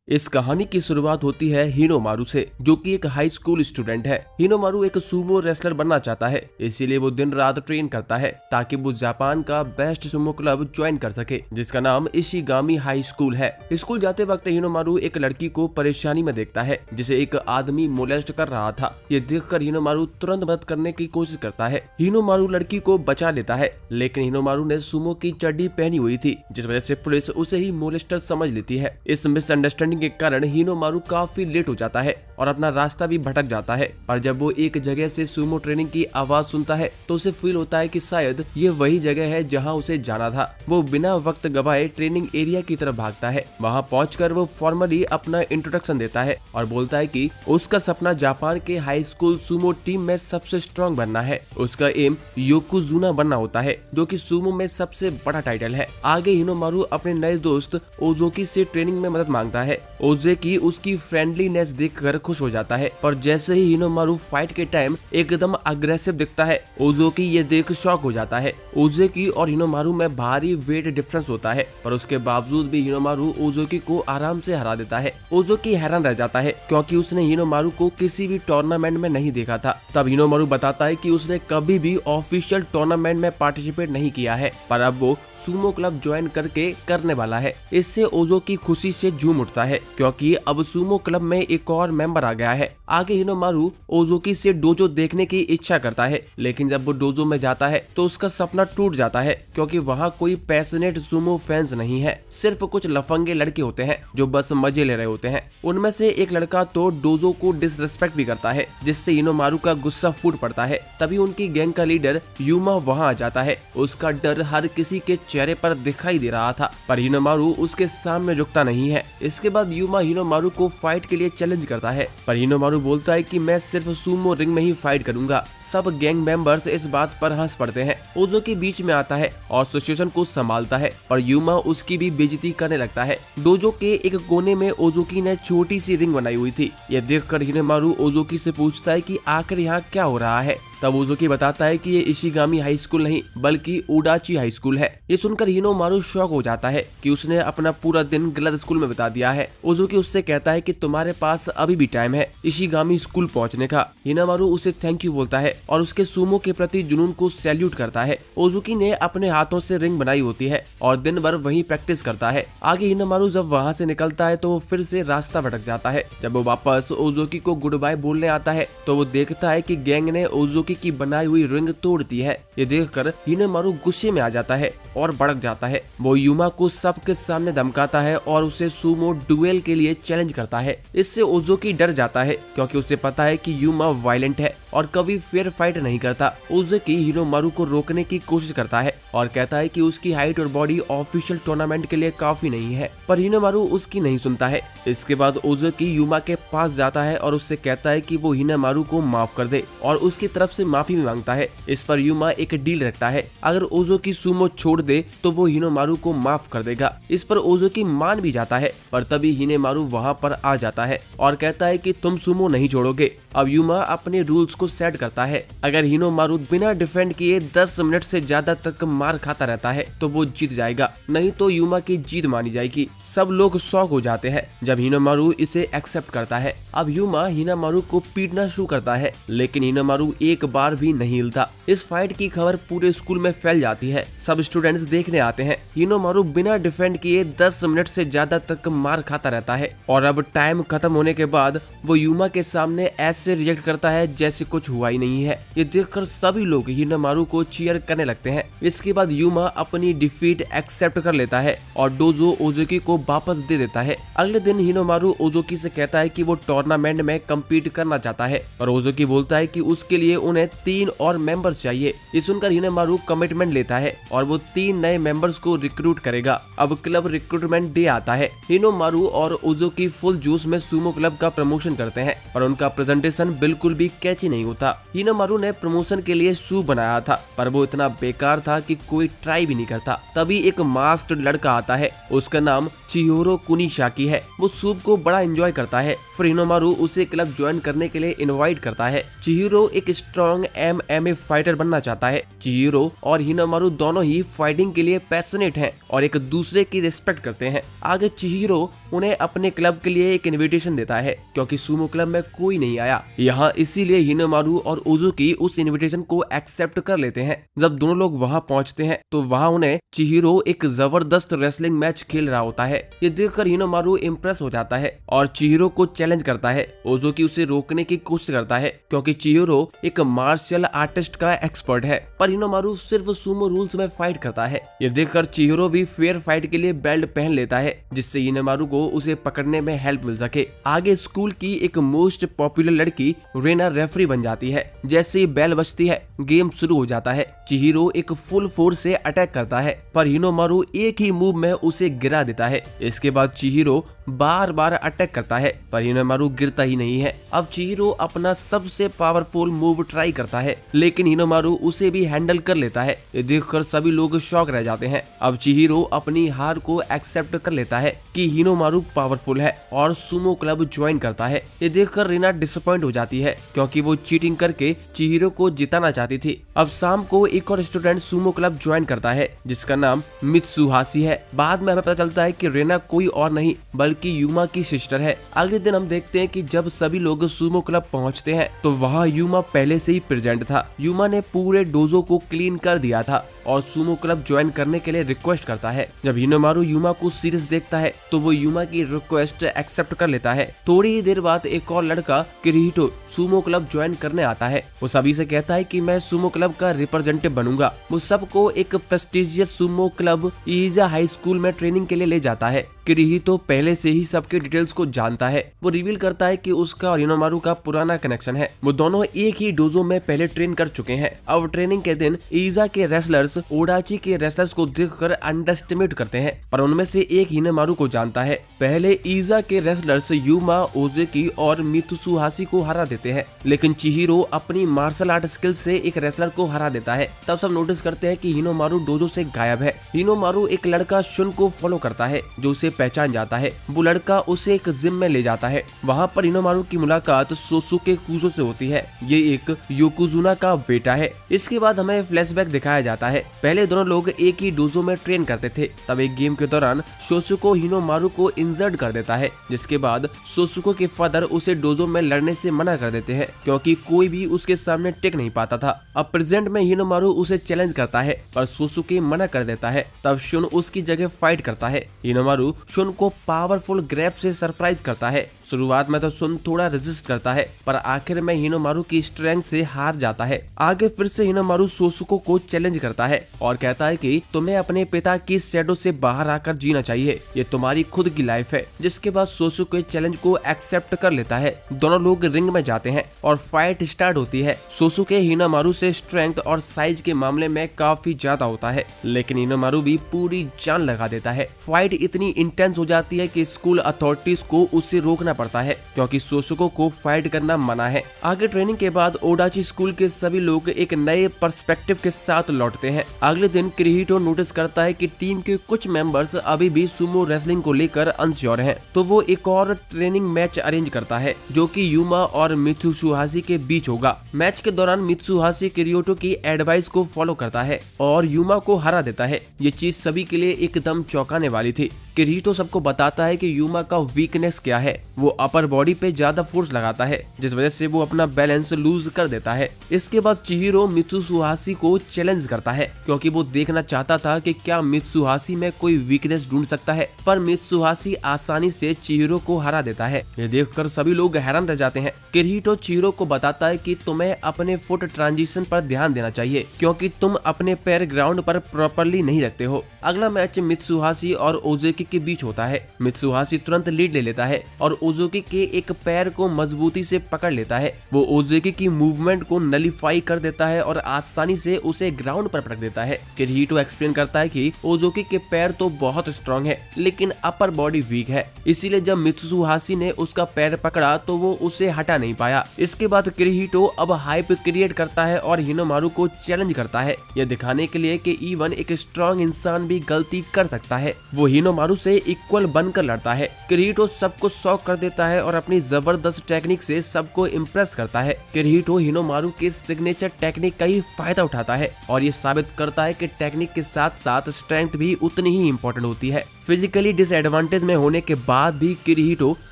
इस कहानी की शुरुआत होती है हिनोमारू से, जो कि एक हाई स्कूल स्टूडेंट है। हिनोमारू एक सूमो रेसलर बनना चाहता है, इसीलिए वो दिन रात ट्रेन करता है ताकि वो जापान का बेस्ट सूमो क्लब ज्वाइन कर सके, जिसका नाम इशिगामी हाई स्कूल है। स्कूल जाते वक्त हिनोमारू एक लड़की को परेशानी में देखता है जिसे एक आदमी मोलेस्ट कर रहा था। ये देखकर हिनोमारू तुरंत मदद करने की कोशिश करता है। हिनोमारू लड़की को बचा लेता है, लेकिन हिनोमारू ने सूमो की चड्डी पहनी हुई थी, जिस वजह से पुलिस उसे ही मोलेस्टर समझ लेती है। इस मिसअंडरस्टैंडिंग के कारण हिनोमारू काफी लेट हो जाता है और अपना रास्ता भी भटक जाता है। पर जब वो एक जगह से सूमो ट्रेनिंग की आवाज सुनता है तो उसे फील होता है कि शायद ये वही जगह है जहां उसे जाना था। वो बिना वक्त गवाए ट्रेनिंग एरिया की तरफ भागता है। वहां पहुंचकर वो फॉर्मली अपना इंट्रोडक्शन देता है और बोलता है कि उसका सपना जापान के हाई स्कूल सूमो टीम में सबसे स्ट्रॉन्ग बनना है। उसका एम योकोजुना बनना होता है, जो कि सूमो में सबसे बड़ा टाइटल है। आगे हिनोमारू अपने नए दोस्त ओजोकी से ट्रेनिंग में मदद मांगता है। ओजोकी उसकी फ्रेंडलीनेस देखकर खुश हो जाता है, पर जैसे ही हिनोमारू फाइट के टाइम एकदम अग्रेसिव दिखता है, ओजोकी ये देख शॉक हो जाता है। ओजोकी और हिनोमारू में भारी वेट डिफरेंस होता है, पर उसके बावजूद भी हिनोमारू ओजोकी को आराम से हरा देता है। ओजोकी हैरान रह जाता है क्योंकि उसने हिनोमारू को किसी भी टूर्नामेंट में नहीं देखा था। तब हिनोमारू बताता है कि उसने कभी भी ऑफिशियल टूर्नामेंट में पार्टिसिपेट नहीं किया है, पर अब वो सूमो क्लब ज्वाइन करके करने वाला है। इससे ओजोकी खुशी से झूम उठता है क्योंकि अब सूमो क्लब में एक और मेंबर आ गया है। आगे हिनोमारू ओजोकी से डोजो देखने की इच्छा करता है, लेकिन जब वो डोजो में जाता है तो उसका सपना टूट जाता है क्योंकि वहाँ कोई पैशनेट सूमो फैंस नहीं है। सिर्फ कुछ लफंगे लड़के होते हैं जो बस मजे ले रहे होते हैं। उनमें से एक लड़का तो डोजो को डिसरिस्पेक्ट भी करता है, जिससे हिनोमारू का गुस्सा फूट पड़ता है। तभी उनकी गैंग का लीडर यूमा वहाँ आ जाता है। उसका डर हर किसी के चेहरे पर दिखाई दे रहा था, पर हिनोमारू उसके सामने झुकता नहीं है। इसके बाद यूमा हिनोमारू को फाइट के लिए चैलेंज करता है, पर हिनोमारू बोलता है कि मैं सिर्फ सूमो रिंग में ही फाइट करूंगा। सब गैंग मेंबर्स इस बात पर हंस पड़ते हैं। ओजोकी बीच में आता है और सिचुएशन को संभालता है, पर यूमा उसकी भी बेइज्जती करने लगता है। डोजो के एक कोने में ओजोकी ने छोटी सी रिंग बनाई हुई थी। ये देखकर हिनोमारू ओजोकी से पूछता है कि आखिर यहाँ क्या हो रहा है। तब ओजोकी बताता है कि ये इशिगामी हाई स्कूल नहीं बल्कि उडाची हाई स्कूल है। ये सुनकर हिनोमारू शॉक हो जाता है कि उसने अपना पूरा दिन गलत स्कूल में बिता दिया है। ओजोकी उससे कहता है कि तुम्हारे पास अभी भी टाइम है इशिगामी स्कूल पहुंचने का। हिनोमारू उसे थैंक यू बोलता है और उसके सूमो के प्रति जुनून को सैल्यूट करता है। ओजोकी ने अपने हाथों से रिंग बनाई होती है और दिन भर वहीं प्रैक्टिस करता है। आगे हिनोमारू जब वहाँ से निकलता है तो वो फिर से रास्ता भटक जाता है। जब वो वापस ओजोकी को गुड बाय बोलने आता है तो वो देखता है कि गैंग ने ओजोकी की बनाई हुई रिंग तोड़ दी है। ये देखकर हिनोमारू गुस्से में आ जाता है और भड़क जाता है। वो यूमा को सबके सामने धमकाता है और उसे सूमो डुएल के लिए चैलेंज करता है। इससे ओजोकी डर जाता है क्योंकि उसे पता है कि यूमा वायलेंट है और कभी फेयर फाइट नहीं करता। ओजोकी हिनोमारू को रोकने की कोशिश करता है और कहता है कि उसकी हाइट और बॉडी ऑफिशियल टूर्नामेंट के लिए काफी नहीं है, पर हिनोमारू उसकी नहीं सुनता है। इसके बाद ओजोकी यूमा के पास जाता है और उससे कहता है कि वो हिनोमारू को माफ कर दे और उसकी तरफ से माफी भी मांगता है। इस पर यूमा एक डील रखता है, अगर ओजोकी सूमो छोड़ दे तो वो हिनोमारू को माफ कर देगा। इस पर ओजोकी मान भी जाता है, पर तभी हिनोमारू वहाँ पर आ जाता है और कहता है कि तुम सूमो नहीं छोड़ोगे। अब यूमा अपने रूल्स को सेट करता है, अगर हिनोमारू बिना डिफेंड किए 10 मिनट से ज्यादा तक मार खाता रहता है तो वो जीत जाएगा, नहीं तो यूमा की जीत मानी जाएगी। सब लोग शॉक हो जाते हैं जब हिनोमारू इसे एक्सेप्ट करता है। अब यूमा हिनोमारू को पीटना शुरू करता है, लेकिन हिनोमारू एक बार भी नहीं हिलता। इस फाइट की खबर पूरे स्कूल में फैल जाती है। सब स्टूडेंट्स देखने आते हैं। हिनोमारू बिना डिफेंड किए 10 मिनट से ज्यादा तक मार खाता रहता है और अब टाइम खत्म होने के बाद वो यूमा के सामने ऐसे रिजेक्ट करता है जैसे कुछ हुआ ही नहीं है। ये देखकर सभी लोग हिनोमारू को चीयर करने लगते हैं। इसके बाद यूमा अपनी डिफीट एक्सेप्ट कर लेता है और डोजो ओजोकी को वापस दे देता है। अगले दिन हिनोमारू ओजोकी से कहता है कि वो टूर्नामेंट में कम्पीट करना चाहता है, और ओजोकी बोलता है कि उसके लिए उन्हें 3 और मेंबर्स चाहिए। ये सुनकर हिनोमारू कमिटमेंट लेता है और वो 3 नए मेंबर्स को रिक्रूट करेगा। अब क्लब रिक्रूटमेंट डे आता है। हिनोमारू और ओजोकी फुल जोश में सूमो क्लब का प्रमोशन करते हैं, पर उनका प्रेजेंटेशन बिल्कुल भी कैची नहीं होता। हिनोमारू ने प्रमोशन के लिए शू बनाया था, पर वो इतना बेकार था कि कोई ट्राई भी नहीं करता। तभी एक मास्क्ड लड़का आता है, उसका नाम चिहिरो कुनिशाकी है। वो सूप को बड़ा एंजॉय करता है, फिर हिनोमारू उसे क्लब ज्वाइन करने के लिए इनवाइट करता है। चिहिरो एक स्ट्रॉन्ग MMA फाइटर बनना चाहता है। चिहिरो और हिनोमारू दोनों ही फाइटिंग के लिए पैशनेट हैं और एक दूसरे की रिस्पेक्ट करते हैं। आगे चिहिरो उन्हें अपने क्लब के लिए एक इनविटेशन देता है क्योंकि सुमो क्लब में कोई नहीं आया यहाँ, इसीलिए हिनोमारू और ओजुकी उस इनविटेशन को एक्सेप्ट कर लेते हैं। जब दोनों लोग वहाँ पहुँचते हैं तो वहाँ उन्हें चिहिरो एक जबरदस्त रेसलिंग मैच खेल रहा होता है। ये देखकर हिनोमारू इम्प्रेस हो जाता है और चिहिरो को चैलेंज करता है। ओजुकी उसे रोकने की कोशिश करता है क्योंकि चिहिरो एक मार्शल आर्टिस्ट का एक्सपर्ट है, पर हिनोमारू सिर्फ सुमो रूल्स में फाइट करता है। ये देखकर चिहिरो भी फेयर फाइट के लिए बेल्ट पहन लेता है जिससे हिनोमारू को उसे पकड़ने में हेल्प मिल सके। आगे स्कूल की एक मोस्ट पॉपुलर लड़की रेना रेफरी बन जाती है। जैसे ही बेल बजती है गेम शुरू हो जाता है। चिहिरो एक फुल फोर्स से अटैक करता है पर हिनोमारू एक ही मूव में उसे गिरा देता है। इसके बाद चिहिरो बार बार अटैक करता है पर हिनोमारू गिरता ही नहीं है। अब चिहिरो अपना सबसे पावरफुल मूव ट्राई करता है लेकिन हिनोमारू उसे भी हैंडल कर लेता है। ये देखकर सभी लोग शॉक रह जाते हैं। अब चिहिरो अपनी हार को एक्सेप्ट कर लेता है कि हिनोमारू पावरफुल है और सुमो क्लब ज्वाइन करता है। ये देखकर रीना डिसअपॉइंट हो जाती है क्योंकि वो चीटिंग करके चिहिरो को जिताना चाहती थी। अब शाम को एक और स्टूडेंट सुमो क्लब ज्वाइन करता है जिसका नाम मित्सुहाशी है। बाद में हमें पता चलता है कि रेना कोई और नहीं बल्कि यूमा की सिस्टर है। अगले दिन हम देखते हैं कि जब सभी लोग सुमो क्लब पहुंचते हैं तो वहां यूमा पहले से ही प्रेजेंट था। यूमा ने पूरे डोजो को क्लीन कर दिया था और सुमो क्लब ज्वाइन करने के लिए रिक्वेस्ट करता है। जब हिनोमारू यूमा को सीरियस देखता है तो वो यूमा की रिक्वेस्ट एक्सेप्ट कर लेता है। थोड़ी ही देर बाद एक और लड़का किरिहिटो सुमो क्लब ज्वाइन करने आता है। वो सभी से कहता है कि मैं सुमो क्लब का रिप्रेजेंटेटिव बनूंगा। वो सबको एक प्रेस्टिजियस सुमो क्लब ईजा हाई स्कूल में ट्रेनिंग के लिए ले जाता है। किरिहिटो पहले से ही सबके डिटेल्स को जानता है। वो रिवील करता है कि उसका और हिनोमारू का पुराना कनेक्शन है। वो दोनों एक ही डोजो में पहले ट्रेन कर चुके हैं। अब ट्रेनिंग के दिन ईजा के रेसलर्स ओडाची के रेसलर्स को देखकर अंडरएस्टिमेट करते हैं पर उनमें से एक हिनोमारू को जानता है। पहले ईजा के रेसलर्स यूमा, ओजुकी और मित्सुहाशी को हरा देते हैं लेकिन चिहिरो अपनी मार्शल आर्ट स्किल से एक रेसलर को हरा देता है। तब सब नोटिस करते हैं कि हिनोमारू डोजो से गायब है। हिनोमारू एक लड़का शुन को फॉलो करता है जो उसे पहचान जाता है। वो लड़का उसे एक जिम में ले जाता है। वहाँ पर हिनोमारू की मुलाकात सोसुके कुजो से होती है। ये एक योकोजुना का बेटा है। इसके बाद हमें फ्लैशबैक दिखाया जाता है। पहले दोनों लोग एक ही डोजो में ट्रेन करते थे। तब एक गेम के दौरान सोसुको हिनोमारू को इंजर्ड कर देता है जिसके बाद सोसुको के फादर उसे डोजो में लड़ने से मना कर देते हैं क्योंकि कोई भी उसके सामने टिक नहीं पाता था। अब प्रेजेंट में हिनोमारू उसे चैलेंज करता है पर सोसुके मना कर देता है। तब शुन उसकी जगह फाइट करता है। हिनोमारू शुन को पावरफुल ग्रैब से सरप्राइज करता है। शुरुआत में तो शुन थोड़ा रेजिस्ट करता है पर आखिर में हिनोमारू की स्ट्रेंथ से हार जाता है। आगे फिर से हिनोमारू सोसुको को चैलेंज करता है और कहता है कि तुम्हें अपने पिता की शैडो से बाहर आकर जीना चाहिए, ये तुम्हारी खुद की लाइफ है। जिसके बाद सोसुके चैलेंज को एक्सेप्ट कर लेता है। दोनों लोग रिंग में जाते हैं और फाइट स्टार्ट होती है। सोसुके हिनोमारू से स्ट्रेंथ और साइज के मामले में काफी ज्यादा होता है लेकिन हिनोमारू भी पूरी जान लगा देता है। फाइट इतनी इंटेंस हो जाती है कि स्कूल अथॉरिटीज को उसे रोकना पड़ता है क्योंकि सोसुको को फाइट करना मना है। आगे ट्रेनिंग के बाद ओडाची स्कूल के सभी लोग एक नए पर्सपेक्टिव के साथ लौटते हैं। अगले दिन किरिहिटो नोटिस करता है कि टीम के कुछ मेंबर्स अभी भी सुमो रेसलिंग को लेकर अनश्योर हैं, तो वो एक और ट्रेनिंग मैच अरेंज करता है जो कि यूमा और मित्सुहाशी के बीच होगा। मैच के दौरान मित्सुहाशी किरिहिटो की एडवाइस को फॉलो करता है और यूमा को हरा देता है। ये चीज सभी के लिए एकदम चौंकाने वाली थी। किरिहिटो सबको बताता है कि यूमा का वीकनेस क्या है। वो अपर बॉडी पे ज्यादा फोर्स लगाता है जिस वजह से वो अपना बैलेंस लूज कर देता है। इसके बाद चिहिरो मित्सुहाशी को चैलेंज करता है क्योंकि वो देखना चाहता था कि क्या मित्सुहाशी में कोई वीकनेस ढूंढ सकता है, पर मित्सुहाशी आसानी से चिहिरो को हरा देता है। ये देखकर सभी लोग हैरान रह जाते हैं। किरिहिटो चिहिरो को बताता है कि तुम्हें अपने फुट ट्रांजिशन पर ध्यान देना चाहिए क्योंकि तुम अपने पैर ग्राउंड पर प्रॉपरली नहीं रखते हो। अगला मैच मित्सुहाशी और ओजुकी के बीच होता है। मित्सुहाशी तुरंत लीड ले लेता है और ओजुकी के एक पैर को मजबूती से पकड़ लेता है। वो ओजुकी की मूवमेंट को नलीफाई कर देता है और आसानी से उसे ग्राउंड पर पटक देता है। किरिहिटो एक्सप्लेन करता है कि ओजुकी के पैर तो बहुत स्ट्रांग है लेकिन अपर बॉडी वीक है, इसीलिए जब मित्सुहाशी ने उसका पैर पकड़ा तो वो उसे हटा नहीं पाया। इसके बाद किरिहिटो अब हाइप क्रिएट करता है और हिनोमारू को चैलेंज करता है, यह दिखाने के लिए कि इवन एक स्ट्रांग इंसान भी गलती कर सकता है। वो हिनोमारू से इक्वल बनकर लड़ता है। किरीहितो सबको शॉक कर देता है और अपनी जबरदस्त टेक्निक से सबको इम्प्रेस करता है। किरीहितो हिनोमारू के सिग्नेचर टेक्निक का ही फायदा उठाता है और ये साबित करता है कि टेक्निक के साथ साथ स्ट्रेंथ भी उतनी ही इम्पोर्टेंट होती है। फिजिकली डिसएडवांटेज में होने के बाद भी किरीहितो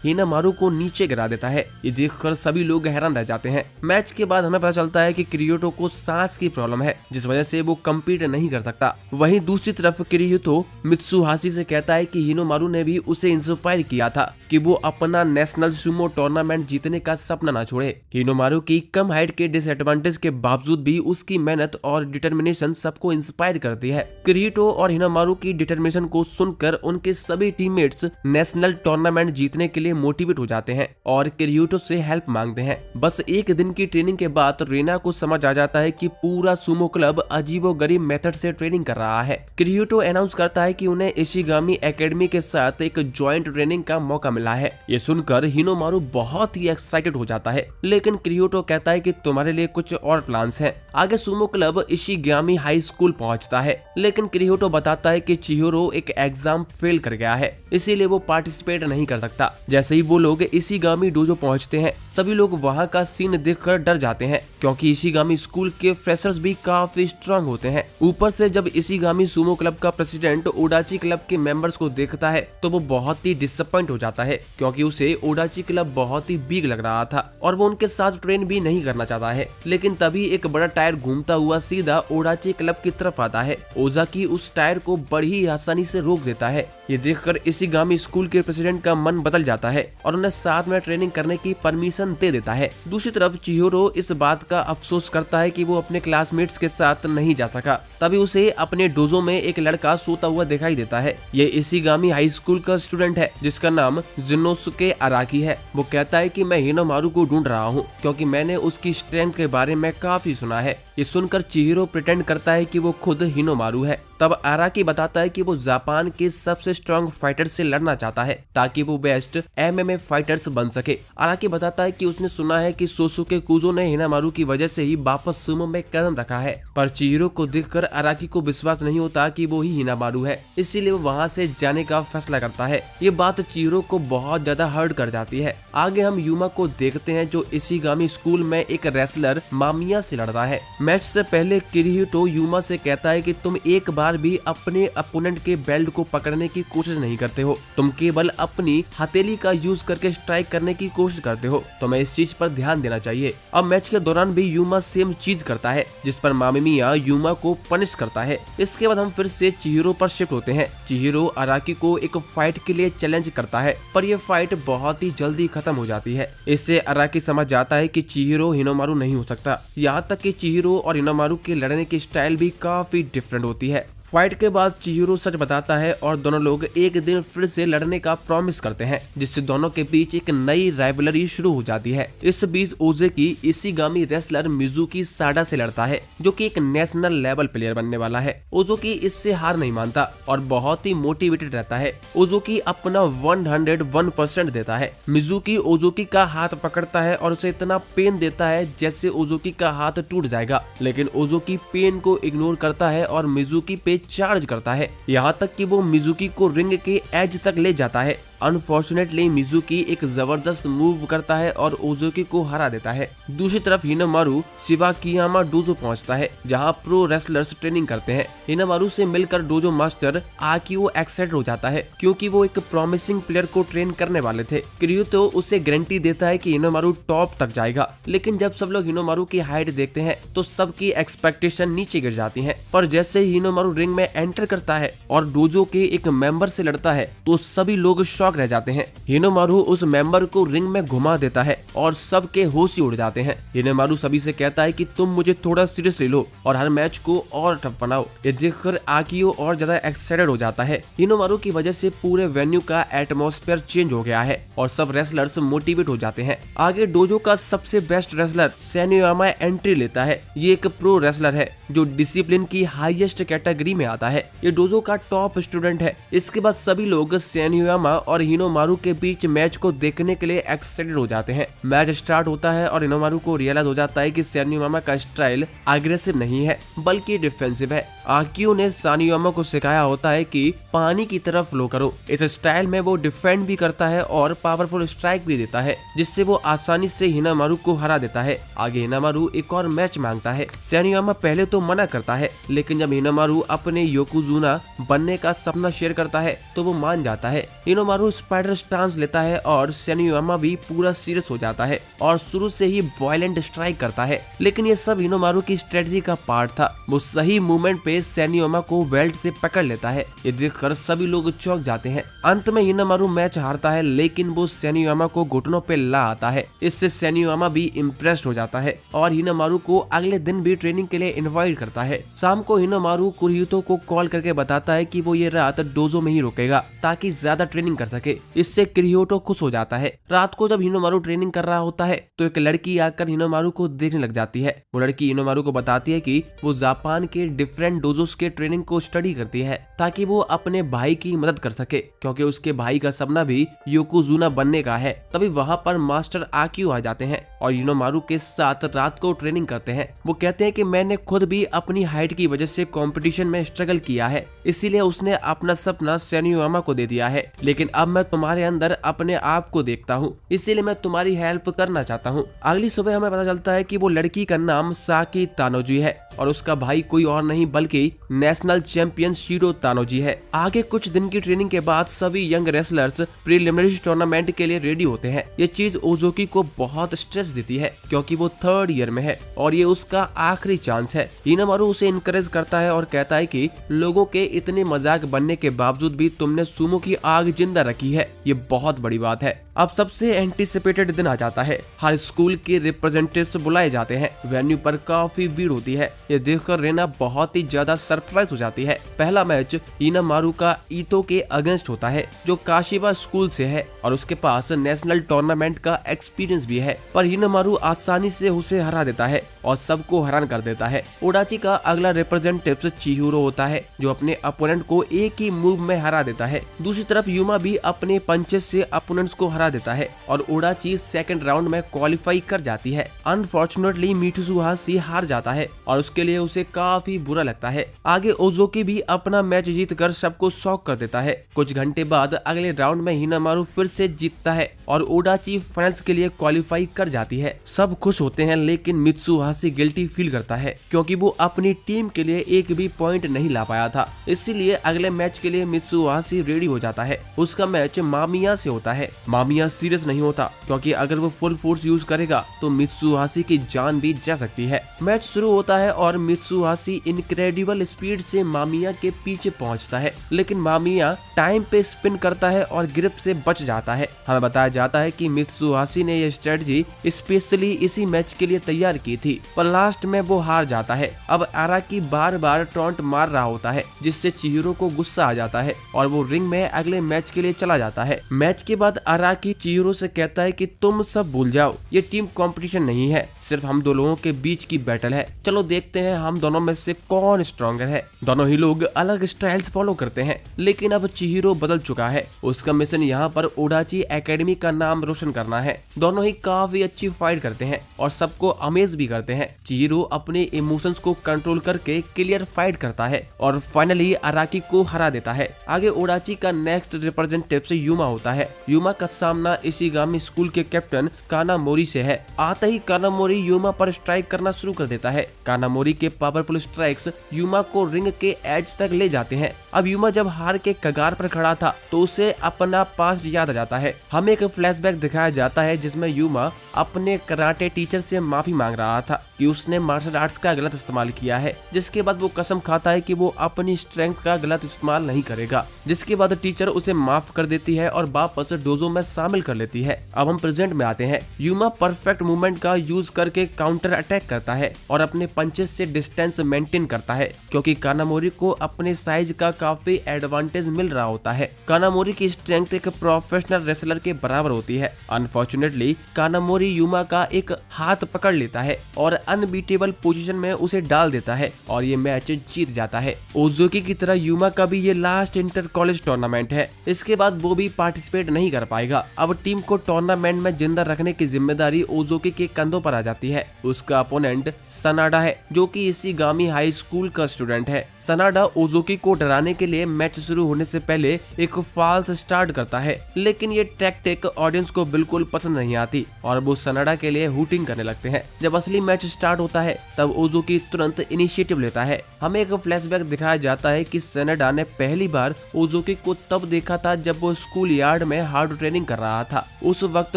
हिनोमारू को नीचे गिरा देता है। ये देखकर सभी लोग हैरान रह जाते हैं। मैच के बाद हमें पता चलता है कि किरीहितो को सांस की प्रॉब्लम है, जिस वजह से वो कम्पीट नहीं कर सकता। वहीं दूसरी तरफ किरीहितो मित्सुहाशी से कहता है कि हिनोमारू ने भी उसे इंस्पायर किया था कि वो अपना नेशनल सुमो टूर्नामेंट जीतने का सपना ना छोड़े। हिनोमारू की कम हाइट के डिसएडवांटेज के बावजूद भी उसकी मेहनत और डिटर्मिनेशन सबको इंस्पायर करती है। किरीहितो और हिनोमारू की डिटर्मिनेशन को सुनकर उनके सभी टीममेट्स नेशनल टूर्नामेंट जीतने के लिए मोटिवेट हो जाते हैं और किरीहितो से हेल्प मांगते हैं। बस एक दिन की ट्रेनिंग के बाद रेना को समझ आ जाता है कि पूरा सुमो क्लब अजीबोगरीब मेथड से ट्रेनिंग कर रहा है। किरीहितो अनाउंस करता है कि उन्हें इशिगामी एकेडमी के साथ एक जॉइंट ट्रेनिंग का मौका मिला है। ये सुनकर हिनोमारू बहुत ही एक्साइटेड हो जाता है, लेकिन किरीहितो कहता है कि तुम्हारे लिए कुछ और प्लान्स हैं। आगे Sumo club Ishigami high school पहुंचता है, लेकिन किरीहितो बताता है कि चिहिरो एक एग्जाम फेल कर गया है, इसीलिए वो पार्टिसिपेट नहीं कर सकता। जैसे ही वो लोग इशिगामी डोजो पहुंचते हैं, सभी लोग वहां का सीन देखकर डर जाते हैं, क्योंकि इशिगामी स्कूल के फ्रेशर्स भी काफी स्ट्रांग होते हैं। ऊपर से जब इशिगामी सुमो क्लब का प्रेसिडेंट ओडाची क्लब के मेंबर्स को देखता है तो वो बहुत ही डिसअपॉइंट हो जाता है, क्योंकि उसे ओडाची क्लब बहुत ही वीक लग रहा था और वो उनके साथ ट्रेन भी नहीं करना चाहता है। लेकिन तभी एक बड़ा टायर घूमता हुआ सीधा ओडाची क्लब की तरफ आता है। ओजाकी उस टायर को बड़ी आसानी से रोक देता है। ये देखकर इशिगामी स्कूल के प्रेसिडेंट का मन बदल जाता है और उन्हें साथ में ट्रेनिंग करने की परमिशन दे देता है। दूसरी तरफ चिहिरो इस बात का अफसोस करता है कि वो अपने क्लासमेट्स के साथ नहीं जा सका। तभी उसे अपने डोजो में एक लड़का सोता हुआ दिखाई देता है। ये इशिगामी हाई स्कूल का स्टूडेंट है जिसका नाम जिनोसुके अराकी है। वो कहता है कि मैं हिनोमारू को ढूंढ रहा हूँ, क्योंकि मैंने उसकी स्ट्रेंथ के बारे में काफी सुना है। ये सुनकर चिहिरो प्रिटेंड करता है कि वो खुद हिनोमारू है। तब अराकी बताता है कि वो जापान के सबसे स्ट्रॉन्ग फाइटर से लड़ना चाहता है ताकि वो बेस्ट MMA फाइटर्स बन सके। अराकी बताता है कि उसने सुना है कि सोसुके कुजो ने हिनोमारू की वजह से ही वापस सुमो में कदम रखा है, पर चिहिरो को देखकर अराकी को विश्वास नहीं होता कि वो ही हिनोमारू है, इसीलिए वो वहाँ से जाने का फैसला करता है। ये बात चिहिरो को बहुत ज्यादा हर्ट कर जाती है। आगे हम यूमा को देखते हैं जो इशिगामी स्कूल में एक रेसलर मामिया से लड़ता है। मैच से पहले किरीहितो यूमा से कहता है कि तुम एक बार भी अपने अपोनेंट के बेल्ट को पकड़ने की कोशिश नहीं करते हो, तुम केवल अपनी हथेली का यूज करके स्ट्राइक करने की कोशिश करते हो, तुम्हें इस चीज पर ध्यान देना चाहिए। अब मैच के दौरान भी यूमा सेम चीज करता है, जिस पर मामिया यूमा को पनिश करता है। इसके बाद हम फिर से चिहिरो पर शिफ्ट होते हैं। चिहिरो अराकी को एक फाइट के लिए चैलेंज करता है, पर यह फाइट बहुत ही जल्दी खत्म हो जाती है। इससे अराकी समझ जाता है कि चिहिरो हिनोमारू नहीं हो सकता। यहाँ तक कि चिहिरो और हिनोमारू के लड़ने की स्टाइल भी काफी डिफरेंट होती है। फाइट के बाद चिहिरो सच बताता है और दोनों लोग एक दिन फिर से लड़ने का प्रॉमिस करते हैं, जिससे दोनों के बीच एक नई राइवलरी शुरू हो जाती है। इस बीच ओज़ाकी इशिगामी रेसलर मिजुकी साडा से लड़ता है, जो कि एक नेशनल लेवल प्लेयर बनने वाला है। ओज़ाकी इससे हार नहीं मानता और बहुत ही मोटिवेटेड रहता है। ओज़ाकी अपना 101% देता है। मिजुकी ओज़ाकी का हाथ पकड़ता है और उसे इतना पेन देता है जैसे ओज़ाकी का हाथ टूट जाएगा, लेकिन ओज़ाकी पेन को इग्नोर करता है और मिजुकी पे चार्ज करता है, यहाँ तक कि वो मिजुकी को रिंग के एज तक ले जाता है। अनफॉर्चुनेटली मिजुकी एक जबरदस्त मूव करता है और ओज़ाकी को हरा देता है। दूसरी तरफ हिनोमारू शिबाकियामा डोजो पहुंचता है, जहां प्रो रेसलर्स ट्रेनिंग करते हैं। हिनोमारू से मिलकर डोजो मास्टर आकियो एक्साइटेड हो जाता है, क्योंकि वो एक प्रॉमिसिंग प्लेयर को ट्रेन करने वाले थे। किरीहितो उसे गारंटी देता है कि हिनोमारू टॉप तक जाएगा, लेकिन जब सब लोग हिनोमारू की हाइट देखते हैं तो सबकी एक्सपेक्टेशन नीचे गिर जाती है। पर जैसे ही हिनोमारू रिंग में एंटर करता है और डोजो के एक मेंबर से लड़ता है तो सभी लोग रह जाते हैं। हिनोमारू उस मेंबर को रिंग में घुमा देता है और सबके होश ही उड़ जाते हैं। हिनोमारू सभी से कहता है कि तुम मुझे थोड़ा सीरियस ले लो और हर मैच को और टफ बनाओ। ये देखकर आकियो और ज्यादा एक्साइटेड हो जाता है। हिनोमारू की वजह से पूरे वेन्यू का एटमॉस्फेयर चेंज हो गया है और सब रेसलर्स मोटिवेट हो जाते हैं। आगे डोजो का सबसे बेस्ट रेसलर सेनियामा एंट्री लेता है। ये एक प्रो रेसलर है जो डिसिप्लिन की हाईएस्ट कैटेगरी में आता है। ये डोजो का टॉप स्टूडेंट है। इसके बाद सभी लोग सेनियामा और हिनोमारू के बीच मैच को देखने के लिए एक्साइटेड हो जाते हैं। मैच स्टार्ट होता है और हिनोमारू को रियलाइज हो जाता है कि सेनियामा का स्टाइल अग्रेसिव नहीं है बल्कि डिफेंसिव है। आकियो ने सानियोमा को सिखाया होता है कि पानी की तरफ फ्लो करो। इस स्टाइल में वो डिफेंड भी करता है और पावरफुल स्ट्राइक भी देता है, जिससे वो आसानी से हिनामारू को हरा देता है। आगे हिनामारू एक और मैच मांगता है। सानियोमा पहले तो मना करता है, लेकिन जब हिनामारू अपने योकोजुना बनने का सपना शेयर करता है तो वो मान जाता है। हिनामारू स्पाइडर स्टांस लेता है और सानियोमा भी पूरा सीरियस हो जाता है और शुरू से ही वायलेंट स्ट्राइक करता है। लेकिन ये सब हिनामारू की स्ट्रेटजी का पार्ट था। वो सही मूवमेंट पे सानियोमा को बेल्ट से पकड़ लेता है। ये देखकर सभी लोग चौंक जाते हैं। अंत में हिनामारू मैच हारता है, लेकिन वो सानियोमा को घुटनों पे ला आता है। इससे सानियोमा भी इम्प्रेस्ड हो जाता है और हिनामारू को अगले दिन भी ट्रेनिंग के लिए इनवाइट करता है। शाम को हिनामारू कुरिहितो को कॉल करके बताता है कि वो ये रात डोजो में ही रुकेगा ताकि ज्यादा ट्रेनिंग कर सके। इससे कुरिहितो खुश हो जाता है। रात को जब हिनामारू ट्रेनिंग कर रहा होता है तो एक लड़की आकर हिनामारू को देखने लग जाती है। वो लड़की हिनामारू को बताती है कि वो जापान के डिफरेंट डोजोस के ट्रेनिंग को स्टडी करती है ताकि वो अपने भाई की मदद कर सके, क्योंकि उसके भाई का सपना भी योकोजुना बनने का है। तभी वहाँ पर मास्टर आकियो आ जाते हैं और हिनामारू के साथ रात को ट्रेनिंग करते हैं। वो कहते हैं कि मैंने खुद भी अपनी हाइट की वजह से कंपटीशन में स्ट्रगल किया है, इसीलिए उसने अपना सपना सानियोमा को दे दिया है। लेकिन अब मैं तुम्हारे अंदर अपने आप को देखता हूँ, इसीलिए मैं तुम्हारी हेल्प करना चाहता हूँ। अगली सुबह हमें पता चलता है कि वो लड़की का नाम साकी तानोजी है और उसका भाई कोई और नहीं बल्कि नेशनल चैंपियन शिरो तानोजी है। आगे कुछ दिन की ट्रेनिंग के बाद सभी यंग रेसलर्स प्रीलिमिनरी टूर्नामेंट के लिए रेडी होते हैं। ये चीज ओजोकी को बहुत स्ट्रेस देती है क्योंकि वो 3rd ईयर में है और ये उसका आखिरी चांस है। हिनामारू उसे इनकरेज करता है और कहता है कि लोगों के इतने मजाक बनने के बावजूद भी तुमने सुमो की आग जिंदा रखी है, ये बहुत बड़ी बात है। अब सबसे एंटीसिपेटेड दिन आ जाता है। हर स्कूल के रिप्रेजेंटेटिव्स बुलाए जाते हैं। वेन्यू पर काफी भीड़ होती है। ये देखकर रेना बहुत ही ज्यादा सरप्राइज हो जाती है। पहला मैच हिनामारू का ईतो के अगेंस्ट होता है, जो काशिबा स्कूल से है और उसके पास नेशनल टूर्नामेंट का एक्सपीरियंस भी है। पर हिनामारू आसानी से उसे हरा देता है और सबको हैरान कर देता है। ओडाची का अगला रिप्रेजेंटेटिव चिहिरो होता है, जो अपने अपोनेंट को एक ही मूव में हरा देता है। दूसरी तरफ युमा भी अपने पंचेस से अपोनेंट्स को हरा देता है और ओडाची सेकंड राउंड में क्वालिफाई कर जाती है। अनफॉर्चुनेटली मित्सुहाशी हार जाता है और उसके लिए उसे काफी बुरा लगता है। आगे ओजोकी भी अपना मैच जीतकर सबको शॉक कर देता है। कुछ घंटे बाद अगले राउंड में हिनामारू फिर से जीतता है और ओडाची फाइनल्स के लिए क्वालिफाई कर जाती है। सब खुश होते हैं, लेकिन मित्सुहाशी गिल्टी फील करता है क्योंकि वो अपनी टीम के लिए एक भी पॉइंट नहीं ला पाया था। इसीलिए अगले मैच के लिए मित्सुहाशी रेडी हो जाता है। उसका मैच मामिया से होता है। मामिया सीरियस नहीं होता क्योंकि अगर वो फुल फोर्स यूज करेगा तो मित्सुहाशी की जान भी जा सकती है। मैच शुरू होता है और मित्सुहाशी इनक्रेडिबल स्पीड से मामिया के पीछे पहुंचता है, लेकिन मामिया टाइम पे स्पिन करता है और ग्रिप से बच जाता है। हमें बताया जाता है कि मित्सुहाशी ने यह स्ट्रेटजी स्पेशली इसी मैच के लिए तैयार की थी, पर लास्ट में वो हार जाता है। अब आराकी बार बार टॉन्ट मार रहा होता है, जिससे चिहिरो को गुस्सा आ जाता है और वो रिंग में अगले मैच के लिए चला जाता है। मैच के बाद आराकी चिहिरो से कहता है कि तुम सब भूल जाओ, ये टीम कंपटीशन नहीं है, सिर्फ हम दो लोगों के बीच की बैटल है। चलो देखते हैं हम दोनों में से कौन स्ट्रॉन्गर है। दोनों ही लोग अलग स्टाइल्स फॉलो करते हैं, लेकिन अब चिहिरो बदल चुका है। उसका मिशन यहाँ पर ओडाची एकेडमी का नाम रोशन करना है। दोनों ही काफी अच्छी फाइट करते हैं और सबको अमेज भी करते हैं। चिहिरो अपने इमोशंस को कंट्रोल करके क्लियर फाइट करता है और फाइनली अराकी को हरा देता है। आगे ओडाची का नेक्स्ट रिप्रेजेंटेटिव से युमा होता है। युमा का सामना इशिगामी स्कूल के कैप्टन कानामोरी से है। आते ही कानामोरी युमा पर स्ट्राइक करना शुरू कर देता है। कानामोरी के पावरफुल स्ट्राइक्स युमा को रिंग के एज तक ले जाते हैं। अब युमा जब हार के कगार पर खड़ा था तो उसे अपना पास्ट याद आ जाता है। हमें एक फ्लैशबैक दिखाया जाता है जिसमें युमा अपने कराटे टीचर से माफी मांग रहा था कि उसने मार्शल आर्ट्स का गलत इस्तेमाल किया है, जिसके बाद वो कसम खाता है कि वो अपनी स्ट्रेंथ का गलत इस्तेमाल नहीं करेगा। जिसके बाद टीचर उसे माफ कर देती है और वापस डोजो में शामिल कर लेती है। अब हम प्रेजेंट में आते हैं। युमा परफेक्ट मूवमेंट का यूज करके काउंटर अटैक करता है और अपने पंचेस से डिस्टेंस मेंटेन करता है, क्योंकि कानामोरी को अपने साइज का काफी एडवांटेज मिल रहा होता है। कानामोरी की स्ट्रेंथ एक प्रोफेशनल रेसलर के बराबर होती है। अनफॉर्चुनेटली कानामोरी युमा का एक हाथ पकड़ लेता है और अनबीटेबल पोजीशन में उसे डाल देता है और ये मैच जीत जाता है। ओजोकी की तरह यूमा का भी ये लास्ट इंटर कॉलेज टूर्नामेंट है, इसके बाद वो भी पार्टिसिपेट नहीं कर पाएगा। अब टीम को टूर्नामेंट में जिंदा रखने की जिम्मेदारी ओजोकी के कंधों पर आ जाती है। उसका अपोनेंट सनाडा है, जो कि इशिगामी हाई स्कूल का स्टूडेंट है। सनाडा ओजोकी को डराने के लिए मैच शुरू होने से पहले एक फॉल्स स्टार्ट करता है, लेकिन ये टैक्टिक ऑडियंस को बिल्कुल पसंद नहीं आती और वो सनाडा के लिए हूटिंग करने लगते हैं। जब असली मैच स्टार्ट होता है तब ओजोकी तुरंत इनिशिएटिव लेता है। हमें एक फ्लैशबैक दिखाया जाता है कि सनाडा ने पहली बार ओजोकी को तब देखा था जब वो स्कूल यार्ड में हार्ड ट्रेनिंग कर रहा था। उस वक्त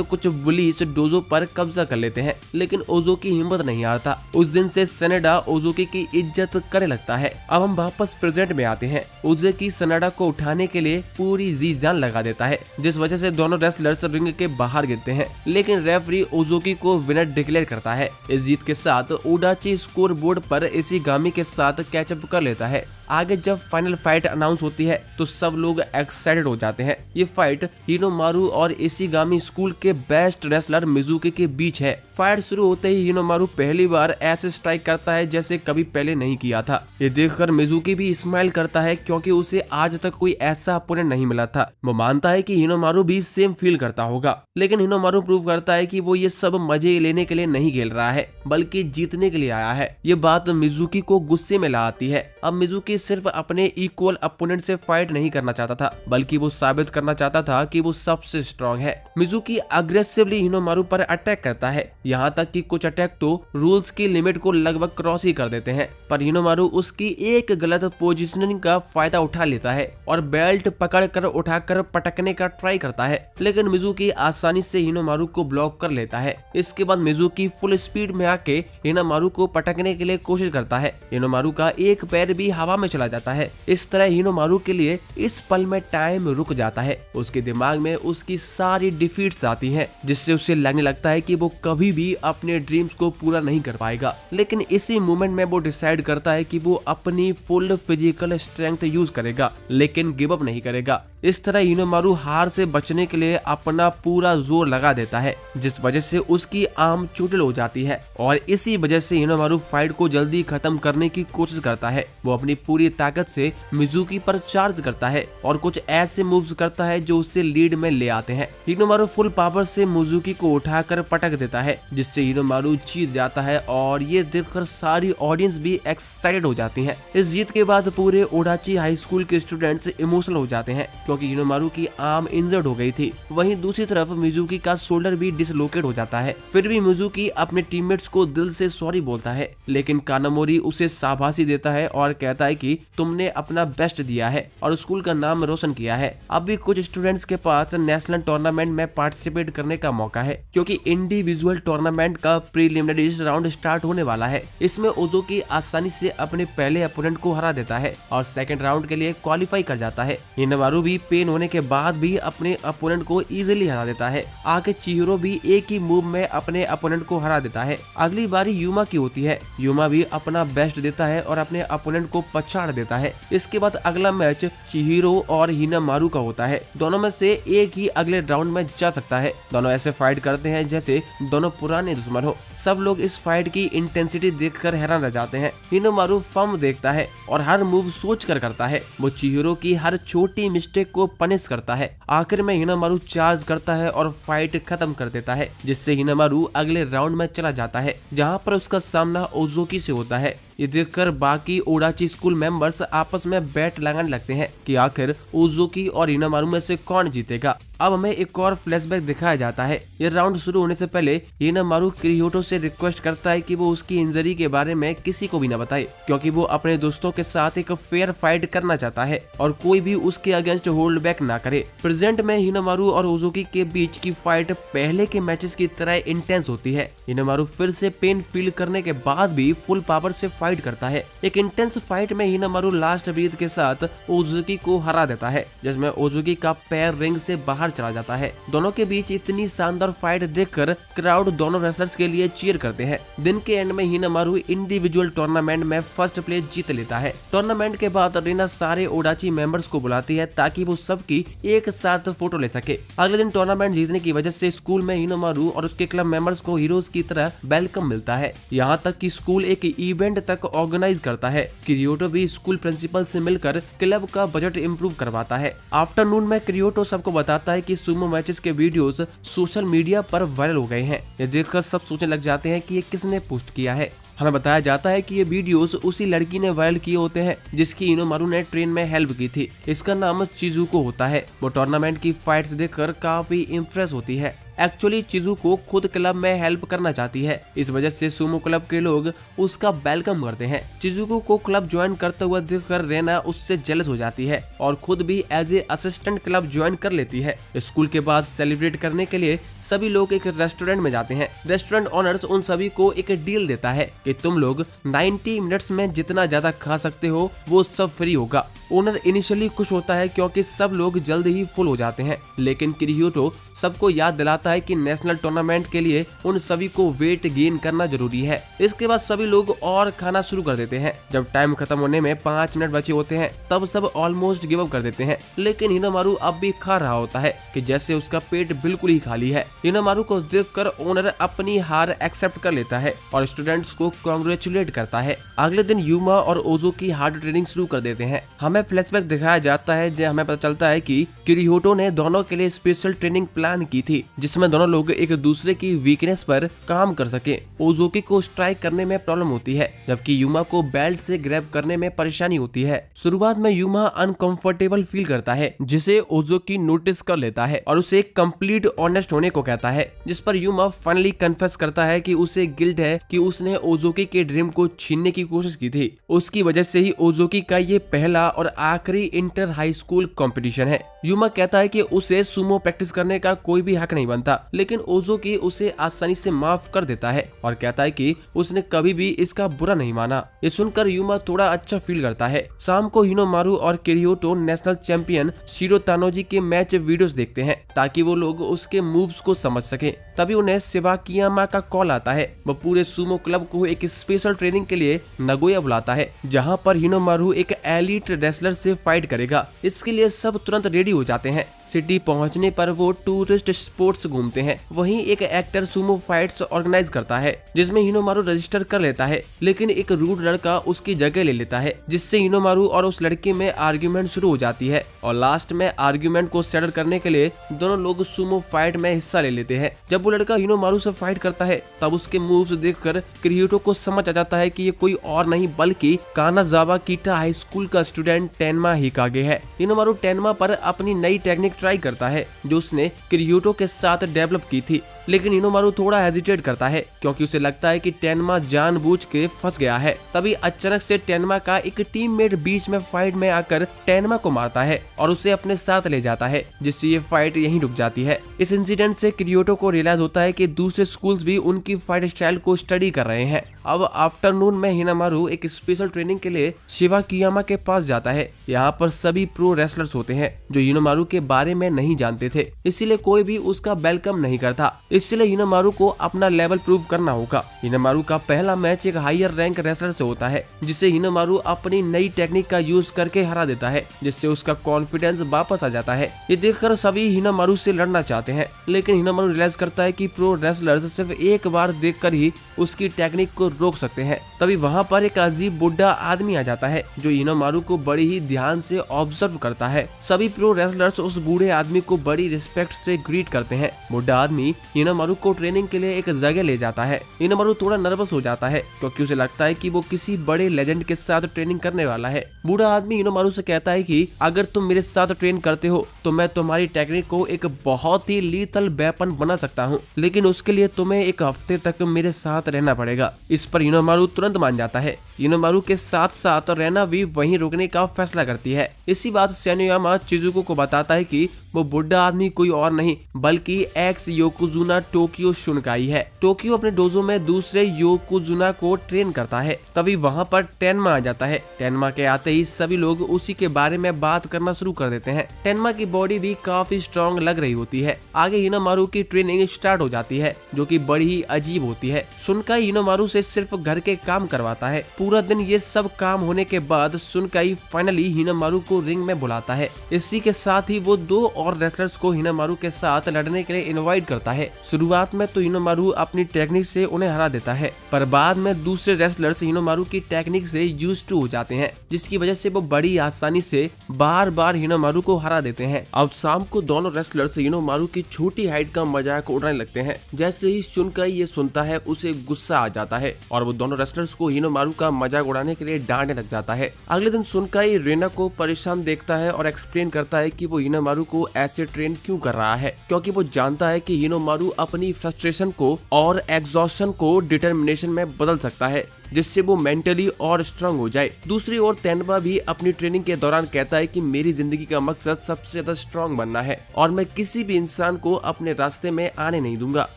कुछ बुलीज डोजो पर कब्जा कर लेते हैं, लेकिन ओजोकी हिम्मत नहीं हारता। उस दिन से सनाडा ओजोकी की इज्जत करने लगता है। अब हम वापस प्रेजेंट में आते हैं। ओजोकी सनाडा को उठाने के लिए पूरी जी जान लगा देता है, जिस वजह से दोनों रेसलर्स रिंग के बाहर गिरते हैं, लेकिन रेफरी ओजोकी को विनर डिक्लेयर करता है। इस जीत के साथ ओडाची स्कोर बोर्ड पर इशिगामी के साथ कैचअप कर लेता है। आगे जब फाइनल फाइट अनाउंस होती है तो सब लोग एक्साइटेड हो जाते हैं। ये फाइट हिनोमारू और इशिगामी स्कूल के बेस्ट रेसलर मिजुकी के बीच है। फाइट शुरू होते ही हिनोमारू पहली बार ऐसे स्ट्राइक करता है जैसे कभी पहले नहीं किया था। ये देखकर मिजुकी भी स्माइल करता है, क्योंकि उसे आज तक कोई ऐसा अपोनेंट नहीं मिला था। वो मानता है कि हिनोमारू भी सेम फील करता होगा, लेकिन हिनोमारू प्रूव करता है कि वो ये सब मजे लेने के लिए नहीं खेल रहा है, बल्कि जीतने के लिए आया है। ये बात मिजुकी को गुस्से में ला आती है। अब मिजुकी सिर्फ अपने इक्वल अपोनेंट से फाइट नहीं करना चाहता था, बल्कि वो साबित करना चाहता था कि वो सबसे स्ट्रांग है। मिजुकी अग्रेसिवली हिनोमारू पर अटैक करता है, यहाँ तक कि कुछ अटैक तो रूल्स की लिमिट को लगभग क्रॉस ही कर देते हैं। पर हिनोमारू उसकी एक गलत पोजीशनिंग का फायदा उठा लेता है और बेल्ट पकड़कर उठाकर पटकने का ट्राई करता है, लेकिन मिजुकी आसानी से हिनोमारू को ब्लॉक कर लेता है। इसके बाद मिजुकी फुल स्पीड में आके हिनोमारू को पटकने के लिए कोशिश करता है। हिनोमारू का एक पैर भी हवा में चला जाता है। इस तरह हिनोमारू के लिए इस पल में टाइम रुक जाता है। उसके दिमाग में उसकी सारी डिफीट्स आती हैं, जिससे उसे लगने लगता है कि वो कभी भी अपने ड्रीम्स को पूरा नहीं कर पाएगा। लेकिन इसी मोमेंट में वो डिसाइड करता है कि वो अपनी फुल फिजिकल स्ट्रेंथ यूज करेगा, लेकिन गिव अप नहीं करेगा। इस तरह हिनोमारू हार से बचने के लिए अपना पूरा जोर लगा देता है, जिस वजह से उसकी आर्म चोटिल हो जाती है और इसी वजह से हिनोमारू फाइट को जल्दी खत्म करने की कोशिश करता है। वो अपनी पूरी ताकत से मिजुकी पर चार्ज करता है और कुछ ऐसे मूव्स करता है जो उसे लीड में ले आते हैं। हिनोमारू फुल पावर से मिजुकी को उठाकर पटक देता है, जिससे हिनोमारू जीत जाता है और ये देखकर सारी ऑडियंस भी एक्साइटेड हो जाती है। इस जीत के बाद पूरे ओडाची हाई स्कूल के स्टूडेंट्स इमोशनल हो जाते हैं, क्योंकि हिनोमारू की आर्म इंजर्ड हो गई थी। वहीं दूसरी तरफ मिजुकी का शोल्डर भी डिसलोकेट हो जाता है। फिर भी मिजुकी अपने टीममेट्स को दिल से सॉरी बोलता है, लेकिन कानामोरी उसे शाबाशी देता है और कहता है कि तुमने अपना बेस्ट दिया है और स्कूल का नाम रोशन किया है। अब भी कुछ स्टूडेंट्स के पास नेशनल टूर्नामेंट में पार्टिसिपेट करने का मौका है, क्योंकि इंडिविजुअल टूर्नामेंट का प्रीलिमिनरी राउंड स्टार्ट होने वाला है। इसमें ओजोकी आसानी से अपने पहले अपोनेंट को हरा देता है और सेकंड राउंड के लिए क्वालिफाई कर जाता है। हिनोमारू भी पेन होने के बाद भी अपने अपोनेंट को इजीली हरा देता है। आगे चिहिरो भी एक ही मूव में अपने अपोनेंट को हरा देता है। अगली बारी यूमा की होती है। यूमा भी अपना बेस्ट देता है और अपने अपोनेंट को पछाड़ देता है। इसके बाद अगला मैच चिहिरो और हिनोमारू का होता है। दोनों में से एक ही अगले राउंड में जा सकता है। दोनों ऐसे फाइट करते हैं जैसे दोनों पुराने दुश्मन हो। सब लोग इस फाइट की इंटेंसिटी देखकर हैरान रह जाते हैं। हिनोमारू फॉर्म देखता है और हर मूव सोच कर करता है। वो चिहिरो की हर छोटी मिस्टेक को पनिश करता है। आखिर में हिनोमारू चार्ज करता है और फाइट खत्म कर देता है, जिससे हिनोमारू अगले राउंड में चला जाता है, जहां पर उसका सामना ओजोकी से होता है। ये देखकर बाकी ओडाची स्कूल मेंबर्स आपस में बैट लगाने लगते हैं कि आखिर ओजोकी और हिनोमारू में से कौन जीतेगा। अब हमें एक और फ्लैशबैक दिखाया जाता है। ये राउंड शुरू होने से पहले हिनोमारू किरियोटो से रिक्वेस्ट करता है कि वो उसकी इंजरी के बारे में किसी को भी न बताए, क्योंकि वो अपने दोस्तों के साथ एक फेयर फाइट करना चाहता है और कोई भी उसके अगेंस्ट होल्ड बैक ना करे। प्रेजेंट में हिनोमारू और ओजोकी के बीच की फाइट पहले के मैचेस की तरह इंटेंस होती है। हिनोमारू फिर से पेन फील करने के बाद भी फुल पावर से फाइट फाइट करता है। एक इंटेंस फाइट में हिनामारू लास्ट ब्रीथ के साथ ओजुकी को हरा देता है, जिसमें ओजुकी का पैर रिंग से बाहर चला जाता है। दोनों के बीच इतनी शानदार फाइट देखकर क्राउड दोनों रेसलर्स के लिए चीयर करते हैं। दिन के एंड में हिनामारू इंडिविजुअल टूर्नामेंट में फर्स्ट प्लेस जीत लेता है। टूर्नामेंट के बाद रीना सारे ओडाची मेंबर्स को बुलाती है ताकि वो सबकी एक साथ फोटो ले सके। अगले दिन टूर्नामेंट जीतने की वजह से स्कूल में हिनामारू और उसके क्लब मेंबर्स को हीरोज की तरह वेलकम मिलता है। यहाँ तक कि स्कूल एक इवेंट तक ऑर्गेनाइज करता है। क्रियोटो भी स्कूल प्रिंसिपल से मिलकर क्लब का बजट इंप्रूव करवाता है। आफ्टरनून में क्रियोटो सबको बताता है कि सुमो मैचेस के वीडियोस सोशल मीडिया पर वायरल हो गए हैं। ये देखकर सब सोचने लग जाते हैं कि ये किसने पोस्ट किया है। हमें बताया जाता है कि ये वीडियोस उसी लड़की ने वायरल किए होते हैं जिसकी हिनामारू ने ट्रेन में हेल्प की थी। इसका नाम चिजुको होता है। वो टूर्नामेंट की फाइट्स देखकर काफी इम्प्रेस होती है। एक्चुअली चिजुको खुद क्लब में हेल्प करना चाहती है, इस वजह से सुमो क्लब के लोग उसका वेलकम करते हैं। चिजुको को क्लब ज्वाइन करते हुए देखकर रेना उससे जेलस हो जाती है और खुद भी as a assistant club join कर लेती है। स्कूल के बाद सेलिब्रेट करने के लिए सभी लोग एक रेस्टोरेंट में जाते हैं। रेस्टोरेंट ओनर्स उन सभी को एक डील देता है कि तुम लोग 90 मिनट्स में जितना ज्यादा खा सकते हो वो सब फ्री होगा। ओनर इनिशियली खुश होता है क्योंकि सब लोग जल्द ही फुल हो जाते हैं, लेकिन क्रियोटो सबको याद दिलाता है कि नेशनल टूर्नामेंट के लिए उन सभी को वेट गेन करना जरूरी है। इसके बाद सभी लोग और खाना शुरू कर देते हैं। जब टाइम खत्म होने में 5 मिनट बचे होते हैं तब सब ऑलमोस्ट गिव अप कर देते हैं, लेकिन हिनामारू अब भी खा रहा होता है कि जैसे उसका पेट बिल्कुल ही खाली है। हिनामारू को देखकर ओनर अपनी हार एक्सेप्ट कर लेता है और स्टूडेंट्स को कांग्रेचुलेट करता है। अगले दिन यूमा और ओजो की हार्ड ट्रेनिंग शुरू कर देते हैं। हमें फ्लैशबैक दिखाया जाता है जहाँ हमें पता चलता है कि क्रियोटो ने दोनों के लिए स्पेशल ट्रेनिंग प्लान की थी जिसमें दोनों लोग एक दूसरे की वीकनेस पर काम कर सके। ओजुकी को स्ट्राइक करने में प्रॉब्लम होती है जबकि यूमा को बेल्ट से ग्रैब करने में परेशानी होती है। शुरुआत में यूमा अनकंफर्टेबल फील करता है जिसे ओजुकी नोटिस कर लेता है और उसे कंप्लीट ऑनेस्ट होने को कहता है, जिस पर यूमा फाइनली कन्फेस करता है कि उसे गिल्ट है कि उसने ओजुकी के ड्रीम को छीनने की कोशिश की थी। उसकी वजह से ही ओजुकी का ये पहला और आखिरी इंटर हाई स्कूल कंपटीशन है। यूमा कहता है कि उसे सुमो प्रैक्टिस करने का कोई भी हक नहीं बनता, लेकिन ओजुकी उसे आसानी से माफ कर देता है और कहता है कि उसने कभी भी इसका बुरा नहीं माना। ये सुनकर यूमा थोड़ा अच्छा फील करता है। शाम को हिनामारू और क्रियोटो नेशनल चैंपियन शिरो तानोजी के मैच वीडियोस देखते हैं ताकि वो लोग उसके मूव्स को समझ सके। तभी उन्हें शिवाकियामा का कॉल आता है। वो पूरे सुमो क्लब को एक स्पेशल ट्रेनिंग के लिए नगोया बुलाता है जहां पर हिनामारू एक एलीट रेसलर से फाइट करेगा। इसके लिए सब तुरंत रेडी हो जाते हैं। सिटी पहुंचने पर वो टूरिस्ट स्पॉट्स घूमते हैं। वहीं एक एक्टर सुमो फाइट्स ऑर्गेनाइज करता है जिसमें हिनामारू रजिस्टर कर लेता है, लेकिन एक रूड लड़का उसकी जगह ले लेता है जिससे हिनामारू और उस लड़के में आर्ग्यूमेंट शुरू हो जाती है और लास्ट में आर्ग्यूमेंट को सेटल करने के लिए दोनों लोग सुमो फाइट में हिस्सा ले लेते हैं। जब वो लड़का हिनामारू से फाइट करता है तब उसके मूव्स देखकर क्रियोटो को समझ आ जाता है कि ये कोई और नहीं बल्कि कानाजावा कीटा हाई स्कूल का स्टूडेंट टेनमा हिकागे है। हिनामारू टेनमा पर अपनी नई टेक्निक ट्राई करता है जो उसने क्रियोटो के साथ डेवलप की थी, लेकिन हिनामारू थोड़ा हेजिटेट करता है क्योंकि उसे लगता है कि टेनमा जानबूझ के फंस गया है। तभी अचानक से टेनमा का एक टीममेट बीच में फाइट में आकर टेनमा को मारता है और उसे अपने साथ ले जाता है, जिससे ये फाइट यहीं रुक जाती है। इस इंसिडेंट से क्रियोटो को रियलाइज होता है कि दूसरे स्कूल्स भी उनकी फाइट स्टाइल को स्टडी कर रहे हैं। अब आफ्टरनून में हिनामारू एक स्पेशल ट्रेनिंग के लिए शिवाकियामा के पास जाता है। यहाँ पर सभी प्रो रेसलर्स होते हैं जो हिनामारू के बारे में नहीं जानते थे, इसीलिए कोई भी उसका वेलकम नहीं करता। इसलिए हिनामारू को अपना लेवल प्रूव करना होगा। हिनामारू का पहला मैच एक हायर रैंक रेसलर से होता है जिसे हिनामारू अपनी नई टेक्निक का यूज करके हरा देता है, जिससे उसका कॉन्फिडेंस वापस आ जाता है। ये देखकर सभी हिनामारू से लड़ना चाहते हैं, लेकिन हिनामारू रियलाइज करता है कि प्रो रेसलर्स सिर्फ एक बार देखकर ही उसकी टेक्निक को रोक सकते हैं। तभी वहाँ पर एक अजीब बुढ़ा आदमी आ जाता है जो हिनामारू को बड़ी ही ध्यान से ऑब्जर्व करता है। सभी प्रो रेसलर्स उस बूढ़े आदमी को बड़ी रिस्पेक्ट से ग्रीट करते हैं। बुढ़ा आदमी हिनामारू को ट्रेनिंग के लिए एक जगह ले जाता है। हिनामारू थोड़ा नर्वस हो जाता है क्योंकि उसे लगता है कि वो किसी बड़े लेजेंड के साथ ट्रेनिंग करने वाला है। बूढ़ा आदमी हिनामारू से कहता है कि अगर तुम मेरे साथ ट्रेन करते हो तो मैं तुम्हारी टेक्निक को एक बहुत ही लीथल वेपन बना सकता हूँ, लेकिन उसके लिए तुम्हें एक हफ्ते तक मेरे साथ रहना पड़ेगा। इस पर हिनामारू तुरंत मान जाता है। हिनोमारू के साथ साथ रेना भी वहीं रुकने का फैसला करती है। इसी बात सैनोयामा चिजुको को बताता है कि वो बुढ़ा आदमी कोई और नहीं बल्कि एक्स योकोजुना टोकियो शुनकाई है। टोकियो अपने डोजो में दूसरे योकोजुना को ट्रेन करता है। तभी वहाँ पर टेन्मा आ जाता है। टेन्मा के आते ही सभी लोग उसी के बारे में बात करना शुरू कर देते हैं। टेन्मा की बॉडी भी काफी स्ट्रॉन्ग लग रही होती है। आगे हिनोमारू की ट्रेनिंग स्टार्ट हो जाती है जो कि बड़ी ही अजीब होती है। सुनकाई हिनोमारू से सिर्फ घर के काम करवाता है। पूरा दिन ये सब काम होने के बाद सुनकाई फाइनली हिनोमारू को रिंग में बुलाता है। इसी के साथ ही वो 2 और रेसलर्स को हिनोमारू के साथ लड़ने के लिए इनवाइट करता है। शुरुआत में तो हिनोमारू अपनी टेक्निक से उन्हें हरा देता है, पर बाद में दूसरे रेसलर्स हिनोमारू की टेक्निक से यूज्ड टू हो जाते हैं, जिसकी वजह से वो बड़ी आसानी से बार बार हिनोमारू को हरा देते हैं। अब शाम को दोनों रेसलर्स हिनोमारू की छोटी हाइट का मजाक उड़ाने लगते हैं। जैसे ही सुनकाई ये सुनता है उसे गुस्सा आ जाता है और वो दोनों रेसलर्स को हिनोमारू का मजाक उड़ाने के लिए डांटने लग जाता है। अगले दिन सुनकाई रेना को परेशान देखता है और एक्सप्लेन करता है कि वो हिनोमारू को ऐसे ट्रेन क्यों कर रहा है, क्योंकि वो जानता है कि हिनोमारू अपनी फ्रस्ट्रेशन को और एग्जॉस्शन को डिटर्मिनेशन में बदल सकता है, जिससे वो मेंटली और स्ट्रांग हो जाए। दूसरी ओर तेनबा भी अपनी ट्रेनिंग के दौरान कहता है कि मेरी जिंदगी का मकसद सबसे ज्यादा स्ट्रांग बनना है और मैं किसी भी इंसान को अपने रास्ते में आने नहीं दूंगा।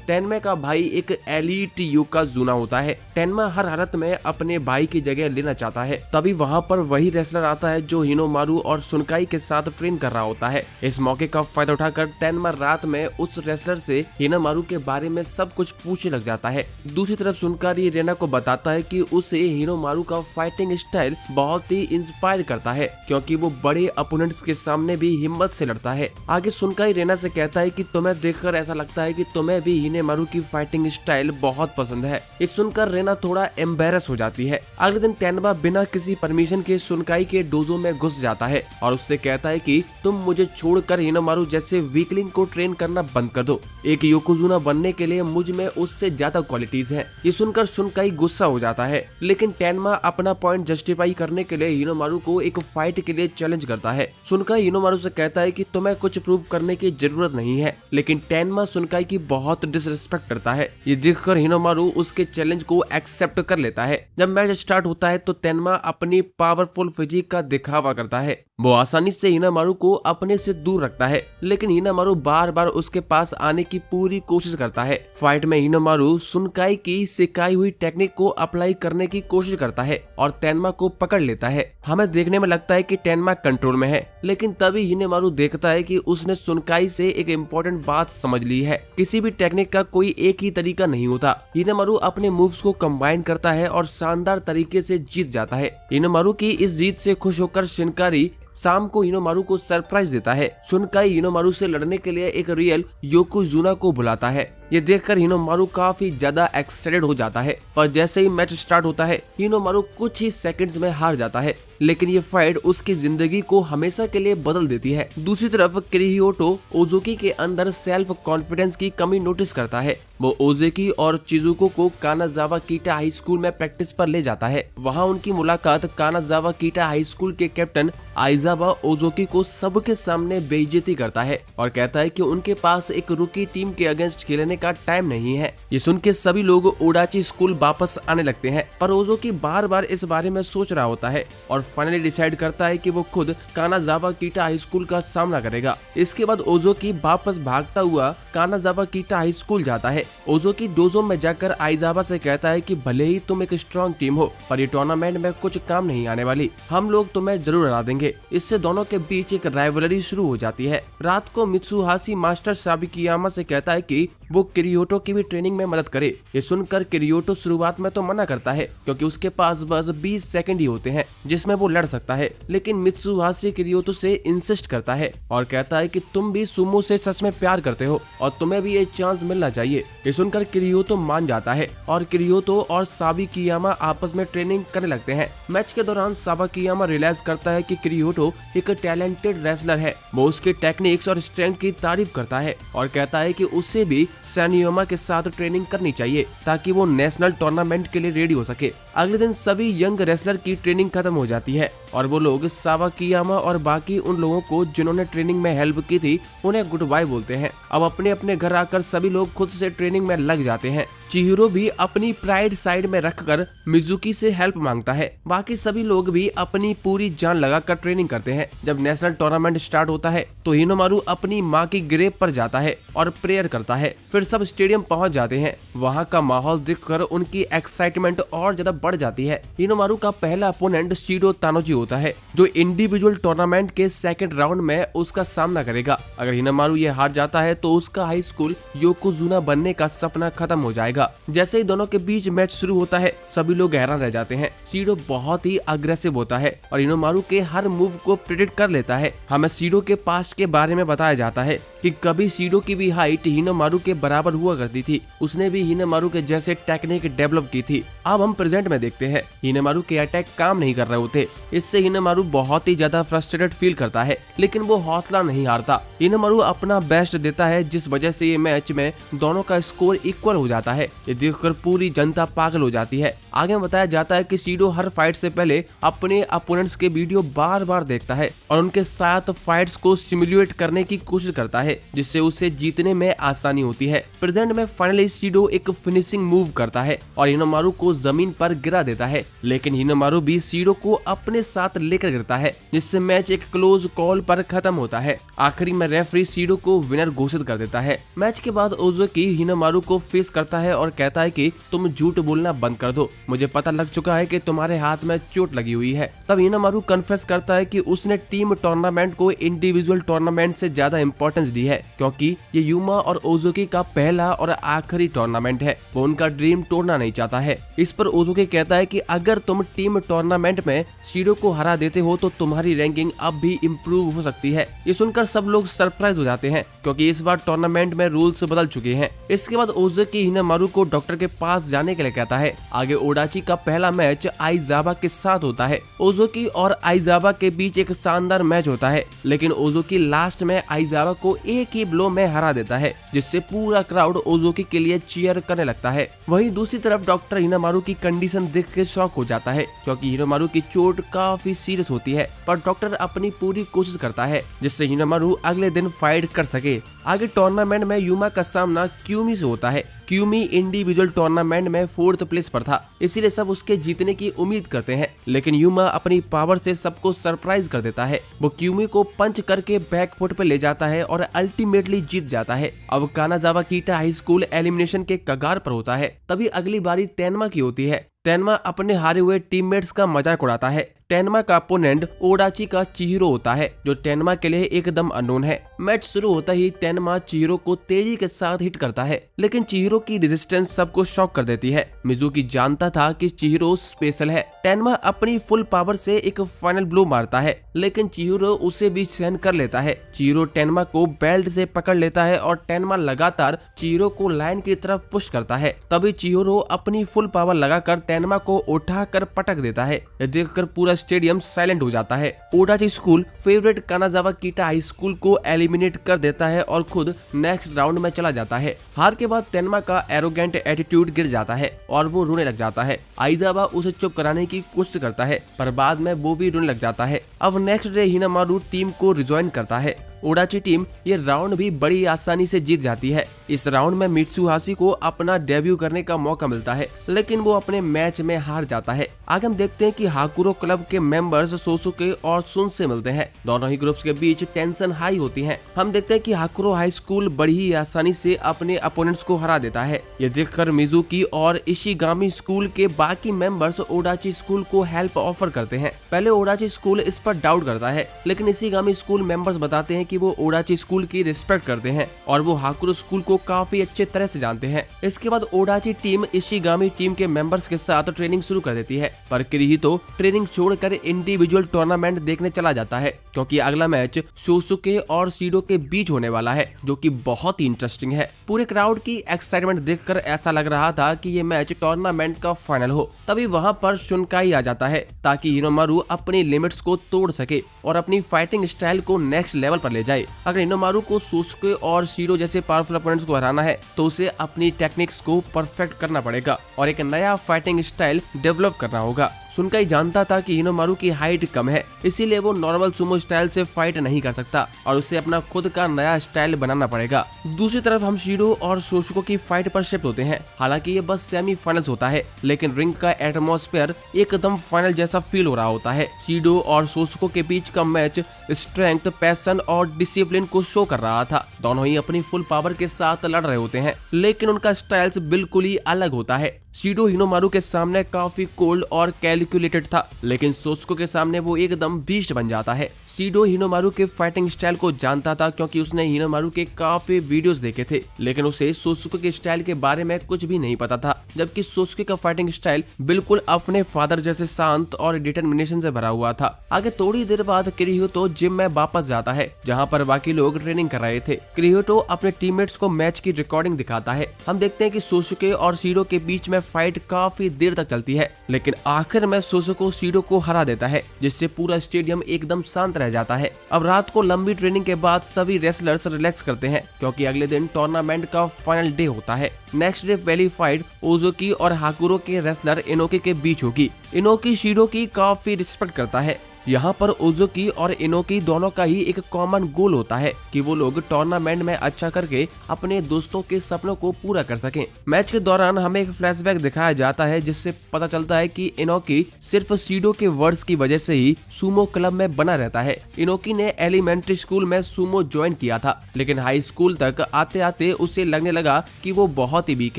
तेनबा का भाई एक एलीट योकोजुना होता है। तेनबा हर हालत में अपने भाई की जगह लेना चाहता है। तभी वहाँ पर वही रेसलर आता है जो हिनोमारू और सुनकाई के साथ ट्रेन कर रहा होता है। इस मौके का फायदा उठाकर तेनबा रात में उस रेसलर से हिनोमारू के बारे में सब कुछ पूछने लग जाता है। दूसरी तरफ सुनकारी रेना को बताता है कि उसे हिनोमारू का फाइटिंग स्टाइल बहुत ही इंस्पायर करता है, क्योंकि वो बड़े अपोनेंट्स के सामने भी हिम्मत से लड़ता है। आगे सुनकाई रेना से कहता है कि तुम्हें देखकर ऐसा लगता है कि तुम्हें भी हिनोमारू की फाइटिंग स्टाइल बहुत पसंद है। इस सुनकर रेना थोड़ा एम्बेरस हो जाती है। अगले दिन तेनबा बिना किसी परमिशन के सुनकाई के डोजो में घुस जाता है और उससे कहता है कि तुम मुझे छोड़कर हिनोमारू जैसे वीकलिंग को ट्रेन करना बंद कर दो। एक योकोजुना बनने के लिए मुझ में उससे ज्यादा क्वालिटीज हैं। ये सुनकर सुनकाई गुस्सा हो जाता है, लेकिन तेनबा अपना पॉइंट जस्टिफाई करने के लिए हिनोमारू को एक फाइट के लिए चैलेंज करता है। सुनकाई हिनोमारू से कहता है कि तुम्हें कुछ प्रूव करने की जरूरत नहीं है, लेकिन तेनबा सुनकाई की बहुत डिसरिस्पेक्ट करता है। ये देखकर हिनोमारू उसके चैलेंज को एक्सेप्ट कर लेता है। जब मैच स्टार्ट होता है तो तेनबा अपनी पावरफुल फिजिक का दिखावा करता है। वो आसानी से हिनोमारू को अपने से दूर रखता है, लेकिन हिनोमारू बार बार उसके पास आने की पूरी कोशिश करता है। फाइट में हिनोमारू सुनकाई की सिखाई हुई टेक्निक को अप्लाई करने की कोशिश करता है और तेनबा को पकड़ लेता है। हमें देखने में लगता है कि तेनबा कंट्रोल में है, लेकिन तभी हिनोमारू देखता है कि उसने सुनकाई से एक इम्पोर्टेंट बात समझ ली है। किसी भी टेक्निक का कोई एक ही तरीका नहीं होता। हिनोमारू अपने मूव्स को कंबाइन करता है और शानदार तरीके से जीत जाता है। हिनोमारू की इस जीत से खुश होकर शिनकारी शाम को हिनोमारू को सरप्राइज देता है। सुनकाई हिनोमारू से लड़ने के लिए एक रियल योकोजुना को बुलाता है। ये देखकर हिनोमारू काफी ज्यादा एक्साइटेड हो जाता है, पर जैसे ही मैच स्टार्ट होता है हिनोमारू कुछ ही सेकंड्स में हार जाता है, लेकिन ये फाइट उसकी जिंदगी को हमेशा के लिए बदल देती है। दूसरी तरफ किरीहिटो ओजुकी के अंदर सेल्फ कॉन्फिडेंस की कमी नोटिस करता है। वो ओजुकी और चिजुको को कानाजावा कीटा हाई स्कूल में प्रैक्टिस पर ले जाता है। वहाँ उनकी मुलाकात कानाजावा कीटा हाई स्कूल के कैप्टन आइजावा ओजुकी को सबके सामने बेइज्जती करता है और कहता है कि उनके पास एक रूकी टीम के अगेंस्ट खेलने का टाइम नहीं है। ये सुन के सभी लोग ओडाची स्कूल वापस आने लगते हैं, पर ओजुकी बार बार इस बारे में सोच रहा होता है और फाइनली डिसाइड करता है कि वो खुद कानाजावा कीटा हाई स्कूल का सामना करेगा। इसके बाद ओजुकी वापस भागता हुआ कानाजावा कीटा हाई स्कूल जाता है। ओजुकी डोजो में जाकर आइजावा से कहता है कि भले ही तुम एक स्ट्रॉन्ग टीम हो, पर ये टूर्नामेंट में कुछ काम नहीं आने वाली, हम लोग तुम्हें जरूर हरा देंगे। इससे दोनों के बीच एक राइवलरी शुरू हो जाती है। रात को मित्सुहाशी मास्टर साबिकियामा से कहता है कि वो किरीहिटो की भी ट्रेनिंग में मदद करे। ये सुनकर किरीहिटो शुरुआत में तो मना करता है, क्योंकि उसके पास बस 20 सेकंड ही होते हैं जिसमें वो लड़ सकता है, लेकिन मित्सुहाशी किरीहिटो से इंसिस्ट करता है और कहता है कि तुम भी सुमो से सच में प्यार करते हो और तुम्हें भी ये चांस मिलना चाहिए। ये सुनकर किरीहिटो मान जाता है और किरीहिटो और साबिकियामा आपस में ट्रेनिंग करने लगते हैं। मैच के दौरान साबिकियामा रियलाइज करता है कि किरीहिटो एक टैलेंटेड रेसलर है। वो उसके टेक्निक्स और स्ट्रेंथ की तारीफ करता है और कहता है कि उसे भी सैनोयामा के साथ ट्रेनिंग करनी चाहिए ताकि वो नेशनल टूर्नामेंट के लिए रेडी हो सके। अगले दिन सभी यंग रेसलर की ट्रेनिंग खत्म हो जाती है और वो लोग साबिकियामा और बाकी उन लोगों को जिन्होंने ट्रेनिंग में हेल्प की थी उन्हें गुड बाय बोलते हैं। अब अपने अपने घर आकर सभी लोग खुद से ट्रेनिंग में लग जाते हैं। चिहिरो भी अपनी प्राइड साइड में रखकर मिजुकी से हेल्प मांगता है। बाकी सभी लोग भी अपनी पूरी जान लगाकर ट्रेनिंग करते हैं। जब नेशनल टूर्नामेंट स्टार्ट होता है तो हिनोमारू अपनी माँ की ग्रेव पर जाता है और प्रेयर करता है। फिर सब स्टेडियम पहुंच जाते हैं। वहां का माहौल देखकर उनकी एक्साइटमेंट और ज्यादा बढ़ जाती है। हिनोमारू का पहला अपोनेंट शीडो तानोजी होता है, जो इंडिविजुअल टूर्नामेंट के सेकंड राउंड में उसका सामना करेगा। अगर हिनोमारू ये हार जाता है तो उसका हाई स्कूल योकोजुना बनने का सपना खत्म हो जाएगा। जैसे ही दोनों के बीच मैच शुरू होता है, सभी लोग हैरान रह जाते हैं। शीडो बहुत ही अग्रेसिव होता है और हिनोमारू के हर मूव को प्रेडिक्ट कर लेता है। हमें शीडो के पास्ट के बारे में बताया जाता है कि कभी शीडो की भी हाइट हिनोमारू के बराबर हुआ करती थी। उसने भी हिनोमारू के जैसे टेक्निक डेवलप की थी। अब हम प्रेजेंट में देखते हैं, हिनोमारू के अटैक काम नहीं कर रहे होते। इससे हिनोमारू बहुत ही ज्यादा फ्रस्ट्रेटेड फील करता है, लेकिन वो हौसला नहीं हारता। हिनोमारू अपना बेस्ट देता है, जिस वजह से ये मैच में दोनों का स्कोर इक्वल हो जाता है। ये देखकर पूरी जनता पागल हो जाती है। आगे बताया जाता है कि शीडो हर फाइट से पहले अपने अपोनेंट्स के वीडियो बार बार देखता है और उनके साथ फाइट्स को सिमुलेट करने की कोशिश करता है, जिससे उसे जीतने में आसानी होती है। प्रेजेंट में फाइनली शीडो एक फिनिशिंग मूव करता है और हिनोमारू को जमीन पर गिरा देता है, लेकिन हिनोमारू भी शीडो को अपने साथ लेकर गिरता है, जिससे मैच एक क्लोज कॉल पर खत्म होता है। आखिरी में रेफरी शीडो को विनर घोषित कर देता है। मैच के बाद ओज़ुकी हिनोमारू को फेस करता है और कहता है कि तुम झूठ बोलना बंद कर दो, मुझे पता लग चुका है कि तुम्हारे हाथ में चोट लगी हुई है। तब हिनोमारू कन्फेस करता है कि उसने टीम टूर्नामेंट को इंडिविजुअल टूर्नामेंट से ज्यादा इंपॉर्टेंस दी है, क्योंकि ये यूमा और ओज़ुकी का पहला और आखिरी टूर्नामेंट है। वो उनका ड्रीम तोड़ना नहीं चाहता है। इस पर ओज़ुकी कहता है कि अगर तुम टीम टूर्नामेंट में शीडो को हरा देते हो तो तुम्हारी रैंकिंग अब भी इम्प्रूव हो सकती है। ये सुनकर सब लोग सरप्राइज हो जाते हैं, क्योंकि इस बार टूर्नामेंट में रूल्स बदल चुके हैं। इसके बाद ओज़ुकी हिनोमारू को डॉक्टर के पास जाने के लिए कहता है। आगे ओडाची का पहला मैच आइजावा के साथ होता है। ओज़ुकी और आइजावा के बीच एक शानदार मैच होता है, लेकिन ओज़ुकी लास्ट में आइजावा को एक ही ब्लो में हरा देता है, जिससे पूरा क्राउड ओज़ुकी के लिए चीयर करने लगता है। वहीं दूसरी तरफ डॉक्टर हिनोमारू की कंडीशन देख के शॉक हो जाता है, क्योंकि हिनोमारू की चोट काफी सीरियस होती है, पर डॉक्टर अपनी पूरी कोशिश करता है जिससे हिनोमारू अगले दिन फाइट कर सके। आगे टूर्नामेंट में यूमा का सामना क्यूमी से होता है। क्यूमी इंडिविजुअल टूर्नामेंट में 4th प्लेस पर था, इसीलिए सब उसके जीतने की उम्मीद करते हैं, लेकिन यूमा अपनी पावर से सबको सरप्राइज कर देता है। वो क्यूमी को पंच करके बैक फुट पे ले जाता है और अल्टीमेटली जीत जाता है। अब कानाजावा कीटा हाई स्कूल एलिमिनेशन के कगार पर होता है। तभी अगली बारी तेनमा की होती है। तेनमा अपने हारे हुए टीममेट्स का मजाक उड़ाता है। तेनमा का अपोनेंट ओडाची का चिहिरो होता है, जो तेनमा के लिए एकदम अननोन है। मैच शुरू होता ही तेनमा चिहिरो को तेजी के साथ हिट करता है, लेकिन चिहिरो की रेजिस्टेंस सबको शॉक कर देती है। मिजुकी जानता था कि चिहिरो स्पेशल है। तेनमा अपनी फुल पावर से एक फाइनल ब्लो मारता है, लेकिन चिहिरो उसे भी सहन कर लेता है। चिहिरो तेनमा को बेल्ट से पकड़ लेता है और तेनमा लगातार चिहिरो को लाइन की तरफ पुश करता है। तभी चिहिरो अपनी फुल पावर लगाकर तेनमा को उठाकर पटक देता है। यह देखकर पूरा स्टेडियम साइलेंट हो जाता है। Odachi school favourite Kanazawa Kita high school को एलिमिनेट कर देता है और खुद नेक्स्ट राउंड में चला जाता है। हार के बाद तेनमा का एरोगेंट एटीट्यूड गिर जाता है और वो रोने लग जाता है। आइजावा उसे चुप कराने की कोशिश करता है, पर बाद में वो भी रोने लग जाता है। अब नेक्स्ट डे हिनोमारू टीम को रिजॉइन करता है। ओडाची टीम ये राउंड भी बड़ी आसानी से जीत जाती है। इस राउंड में मित्सुहाशी को अपना डेब्यू करने का मौका मिलता है, लेकिन वो अपने मैच में हार जाता है। आगे हम देखते हैं कि हाकुरो क्लब के मेंबर्स सोसुके और सुन से मिलते हैं। दोनों ही ग्रुप्स के बीच टेंशन हाई होती है। हम देखते हैं कि हाकुरो हाई स्कूल बड़ी ही आसानी से अपने अपोनेंट्स को हरा देता है। ये देखकर मिजुकी और इशिगामी स्कूल के बाकी मेंबर्स ओडाची स्कूल को हेल्प ऑफर करते हैं। पहले ओडाची स्कूल इस पर डाउट करता है, लेकिन इशिगामी स्कूल मेंबर्स बताते हैं कि वो ओडाची स्कूल की रिस्पेक्ट करते हैं और वो हाकुरो स्कूल को काफी अच्छे तरह से जानते हैं। इसके बाद ओडाची टीम इशिगामी टीम के मेंबर्स के साथ ट्रेनिंग शुरू कर देती है, पर किरीहितो ट्रेनिंग छोड़कर इंडिविजुअल टूर्नामेंट देखने चला जाता है, क्योंकि अगला मैच सोसुके और शीडो के बीच होने वाला है, जो कि बहुत ही इंटरेस्टिंग है। पूरे क्राउड की एक्साइटमेंट देखकर ऐसा लग रहा था कि ये मैच टूर्नामेंट का फाइनल हो। तभी वहां पर शुनकाई आ जाता है, ताकि हिनोमारू अपनी लिमिट्स को तोड़ सके और अपनी फाइटिंग स्टाइल को नेक्स्ट लेवल पर ले ले जाए। अगर हिनोमारू को सोसुके और शीरो जैसे पावरफुल अपोनेंट्स को हराना है तो उसे अपनी टेक्निक्स को परफेक्ट करना पड़ेगा और एक नया फाइटिंग स्टाइल डेवलप करना होगा। सुनकाई जानता था कि हिनोमारू की हाइट कम है, इसीलिए वो नॉर्मल सुमो स्टाइल से फाइट नहीं कर सकता और उसे अपना खुद का नया स्टाइल बनाना पड़ेगा। दूसरी तरफ हम शीरो और सोसुके की फाइट पर शिफ्ट होते हैं। हालांकि ये बस सेमीफाइनल्स होता है, लेकिन रिंग का एटमॉस्फेयर एकदम फाइनल जैसा फील हो रहा होता है। शीरो और सोसुके के बीच का मैच स्ट्रेंथ, पैशन और डिसिप्लिन को शो कर रहा था। दोनों ही अपनी फुल पावर के साथ लड़ रहे होते हैं, लेकिन उनका स्टाइल्स बिल्कुल ही अलग होता है। शीरो हिनोमारू के सामने काफी कोल्ड और कैलकुलेटेड था, लेकिन सोसुके के सामने वो एकदम बीस्ट बन जाता है। शीरो हिनोमारू के फाइटिंग स्टाइल को जानता था क्योंकि उसने हिनोमारू के काफी वीडियोस देखे थे, लेकिन उसे सोसुके के स्टाइल के बारे में कुछ भी नहीं पता था। जबकि सोसुके का फाइटिंग स्टाइल बिल्कुल अपने फादर जैसे शांत और डिटर्मिनेशन से भरा हुआ था। आगे थोड़ी देर बाद किरीहितो जिम में वापस जाता है, जहाँ पर बाकी लोग ट्रेनिंग कर रहे थे। किरीहितो अपने टीममेट्स को मैच की रिकॉर्डिंग दिखाता है। हम देखते हैं कि सोसुके और शीरो के बीच में फाइट काफी देर तक चलती है, लेकिन आखिर में सोसुके शीरो को हरा देता है, जिससे पूरा स्टेडियम एकदम शांत रह जाता है। अब रात को लंबी ट्रेनिंग के बाद सभी रेसलर्स रिलैक्स करते हैं, क्योंकि अगले दिन टूर्नामेंट का फाइनल डे होता है। नेक्स्ट डे पहली फाइट ओजुकी और हाकुरो के रेसलर इनोकी के बीच होगी। इनोकी शीरो की काफी रिस्पेक्ट करता है। यहाँ पर ओजुकी और इनोकी दोनों का ही एक कॉमन गोल होता है कि वो लोग टूर्नामेंट में अच्छा करके अपने दोस्तों के सपनों को पूरा कर सकें। मैच के दौरान हमें एक फ्लैशबैक दिखाया जाता है, जिससे पता चलता है कि इनोकी सिर्फ शीरो के वर्ड्स की वजह से ही सुमो क्लब में बना रहता है। इनोकी ने एलिमेंट्री स्कूल में सुमो ज्वाइन किया था, लेकिन हाई स्कूल तक आते आते उसे लगने लगा कि वो बहुत ही वीक